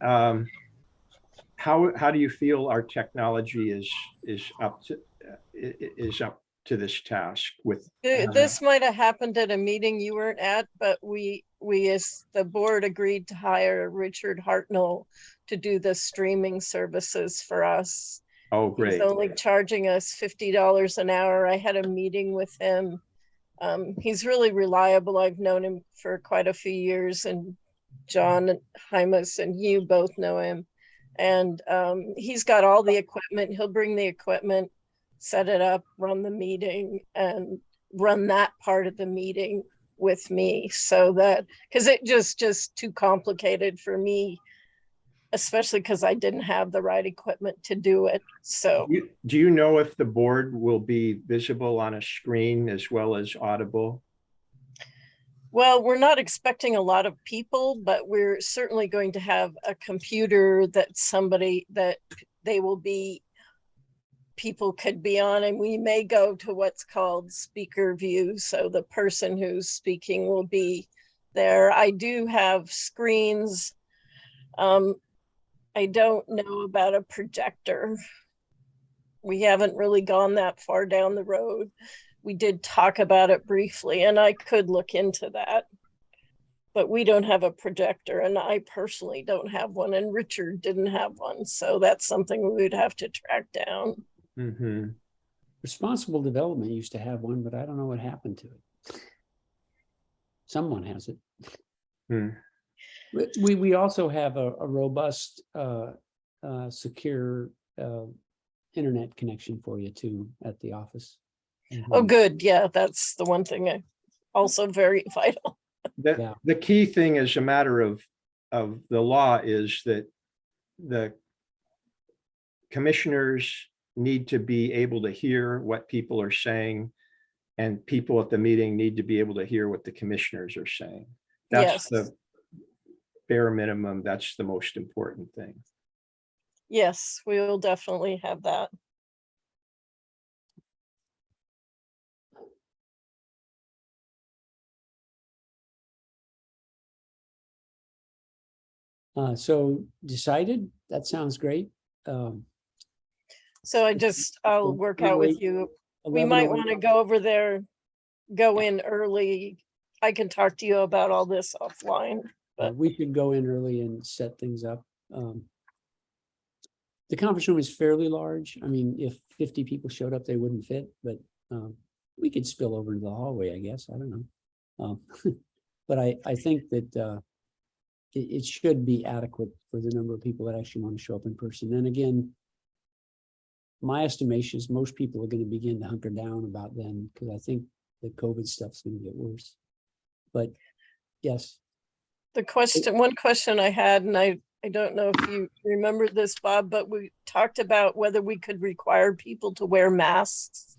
how do you feel our technology is up to this task with? This might have happened at a meeting you weren't at, but we as the board agreed to hire Richard Hartnell to do the streaming services for us. Oh, great. He's only charging us $50 an hour. I had a meeting with him. He's really reliable. I've known him for quite a few years, and John Hymas and you both know him. And he's got all the equipment. He'll bring the equipment, set it up, run the meeting, and run that part of the meeting with me, so that, because it just too complicated for me, especially because I didn't have the right equipment to do it. So do you know if the board will be visible on a screen as well as audible? well, we're not expecting a lot of people, but we're certainly going to have a computer that people could be on, and we may go to what's called speaker view. So the person who's speaking will be there. I do have screens. I don't know about a projector. We haven't really gone that far down the road. We did talk about it briefly, and I could look into that. But we don't have a projector, and I personally don't have one, and Richard didn't have one. So that's something we would have to track down. Mm-hmm. Responsible Development used to have one, but I don't know what happened to it. Someone has it. We also have a robust, secure internet connection for you too at the office. Oh, good. Yeah, that's the one thing also very vital. The key thing as a matter of the law is that the commissioners need to be able to hear what people are saying, and people at the meeting need to be able to hear what the commissioners are saying. That's the bare minimum. That's the most important thing. Yes, we will definitely have that. So decided, that sounds great. So I'll work out with you. We might want to go over there, go in early. I can talk to you about all this offline. But we could go in early and set things up. The conference room is fairly large. I mean, if 50 people showed up, they wouldn't fit, but we could spill over into the hallway, I guess. I don't know. But I think that it should be adequate for the number of people that actually want to show up in person. And again, my estimation is most people are going to begin to hunker down about then, because I think the COVID stuff's going to get worse. But yes, One question I had, and I don't know if you remember this, Bob, but we talked about whether we could require people to wear masks.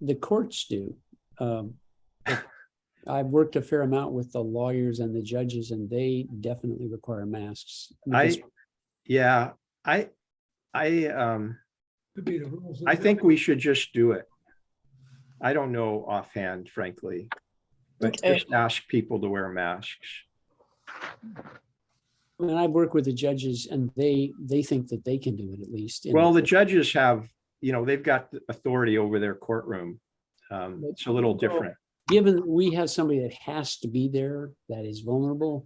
the courts do. I've worked a fair amount with the lawyers and the judges, and they definitely require masks. because- Could be the rules. of I the think building. we should just do it. I don't know offhand, frankly, but Okay. just ask people to wear masks. I mean, I've worked with the judges, and they think that they can do it at least. in Well, the court. judges have, they've got the authority over their courtroom. It's a little different. Given that we have somebody that has to be there, that is vulnerable,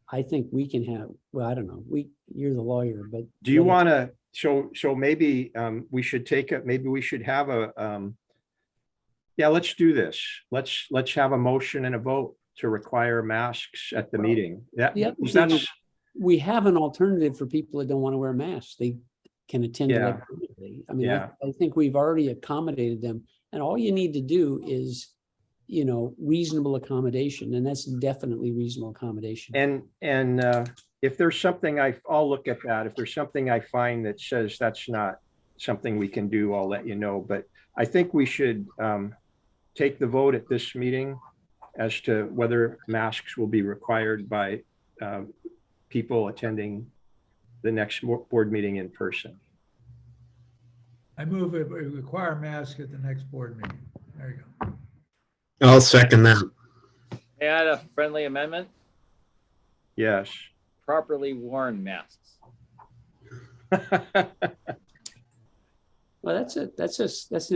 I think we can have, well, I don't know, you're the lawyer, but. Do you want to, so maybe we should maybe we should have let's do this. Let's have a motion and a vote to require masks at the meeting. The other thing is, we have an alternative for people that don't want to wear masks. They can attend Yeah. electronically. I mean, Yeah. I think we've already accommodated them, and all you need to do is, reasonable accommodation, and that's definitely reasonable accommodation. And if there's something I'll look at that. If there's something I find that says that's not something we can do, I'll let you know. But I think we should take the vote at this meeting as to whether masks will be required by people attending the next board meeting in person. I move it, we require masks at the next board meeting. There you go. I'll second that. May I add a friendly amendment? Yes. Properly worn masks. Well, that's an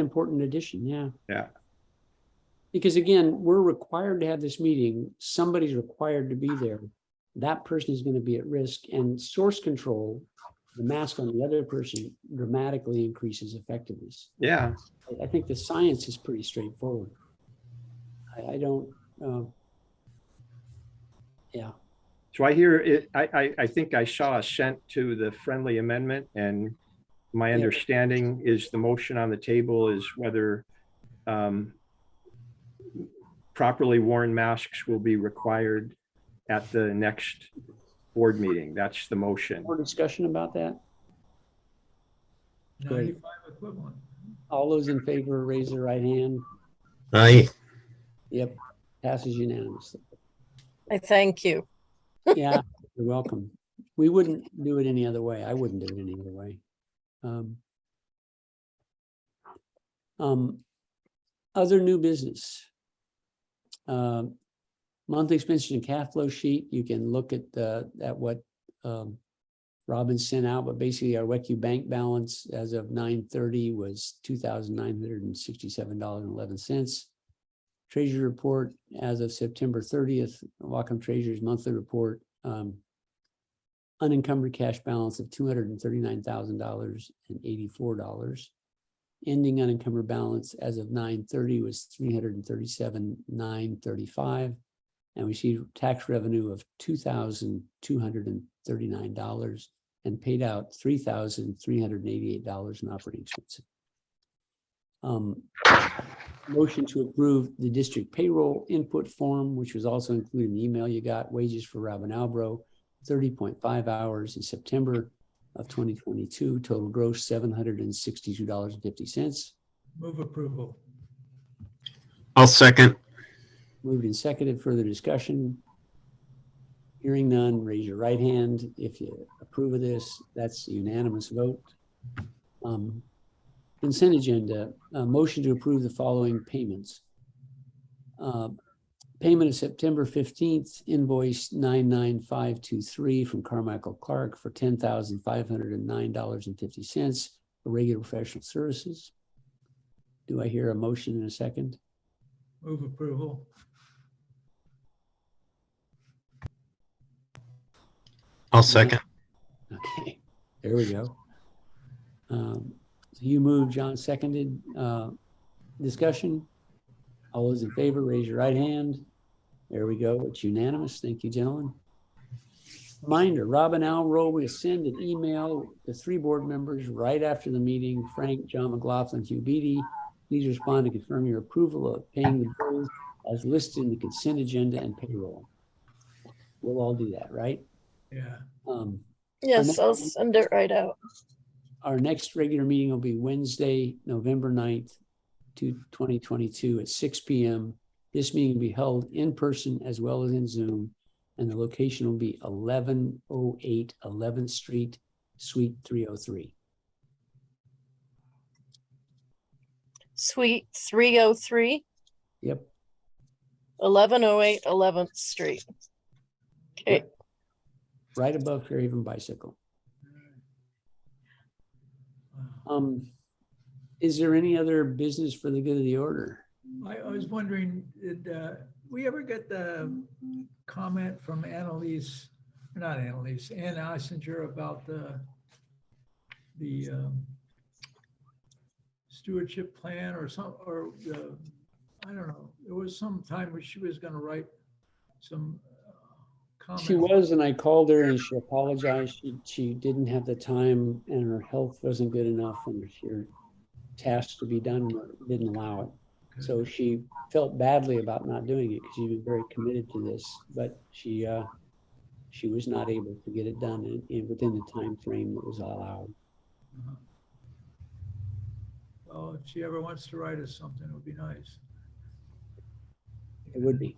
important addition, yeah. Yeah. Because again, we're required to have this meeting. Somebody's required to be there. That person is going to be at risk, and source control, the mask on the other person, dramatically increases effectiveness. Yeah. I think the science is pretty straightforward. I don't, yeah. So I hear it, I think I saw a sent to the friendly amendment, and my understanding is the motion on the table is whether properly worn masks will be required at the next board meeting. That's the motion. More discussion about that? Great. 95 equivalent. All those in favor, raise their right hand. Aye. Yep, passes unanimously. I thank you. Yeah, you're welcome. We wouldn't do it any other way. I wouldn't do it any other way. Other new business. Monthly expenses and cash flow sheet. You can look at what Robin sent out, but basically our WECU bank balance as of 9/30 was $2,967.11. Treasury report as of September 30th, Wacom Treasury's monthly report, unencumbered cash balance of $239,084. Ending unencumbered balance as of 9/30 was $337,935. And we see tax revenue of $2,239 and paid out $3,388 in operating expenses. Motion to approve the district payroll input form, which was also included in the email you got. Wages for Robin Albro, 30.5 hours in September of 2022. Total gross $762.50. Move approval. I'll second. Moved and seconded. Further discussion? Hearing none, raise your right hand if you approve of this. That's a unanimous vote. Consent agenda, motion to approve the following payments. Payment of September 15th, invoice 99523 from Carmichael Clark for $10,509.50 for regular professional services. Do I hear a motion in a second? Move approval. I'll second. Okay, there we go. So you moved, John seconded. Discussion? All those in favor, raise your right hand. There we go. It's unanimous. Thank you, gentlemen. Reminder, Robin Alro will send an email to 3 board members right after the meeting. Frank, John McLaughlin, Hugh Beatty. Please respond to confirm your approval of paying the bills as listed in the consent agenda and payroll. We'll all do that, right? Yeah. Yes, I'll send it right out. Our next regular meeting will be Wednesday, November 9th, 2022 at 6 p.m. This meeting will be held in person as well as in Zoom, and the location will be 1108 11th Street, Suite 303. Suite 303, Yep. 1108 11th Street. Okay. Right above Fairhaven Bicycle. Is there any other business for the good of the order? I was wondering, did we ever get the comment from Ann Eisinger about the stewardship plan or I don't know, there was some time where she was gonna write some comments. She was, and I called her and she apologized. She didn't have the time and her health wasn't good enough and her tasks to be done didn't allow it. Okay. So she felt badly about not doing it because she'd been very committed to this, but she was not able to get it done within the time frame that was allowed. Uh-huh. Well, if she ever wants to write us something, it would be nice. It would be.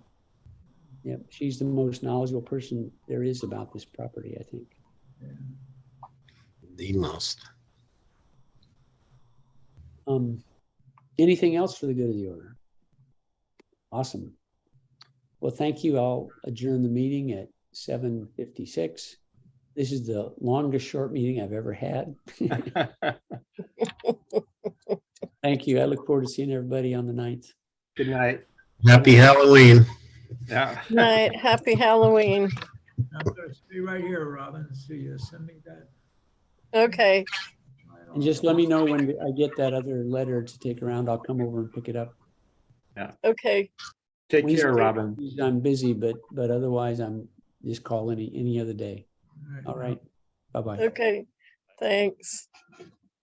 Yep, she's the most knowledgeable person there is about this property, I think. Yeah. The most. Anything else for the good of the order? Awesome. Well, thank you. I'll adjourn the meeting at 7:56. This is the longest short meeting I've ever had. Thank you. I look forward to seeing everybody on the 9th. Good night. Happy Halloween. Yeah. Night, happy Halloween. I'm gonna stay right here, Robin, and see you. Send me that. Okay, And just let me know when I get that other letter to take around. I'll come over and pick it up. okay. Take Wednesday, care, Robin. I'm busy, but otherwise I'm just call any other day. All right. Bye-bye. Okay, thanks.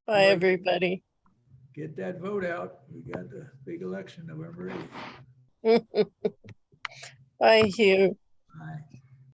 Bye, Right. everybody. Get that vote out. We got the big election November 8th. Bye, Hugh.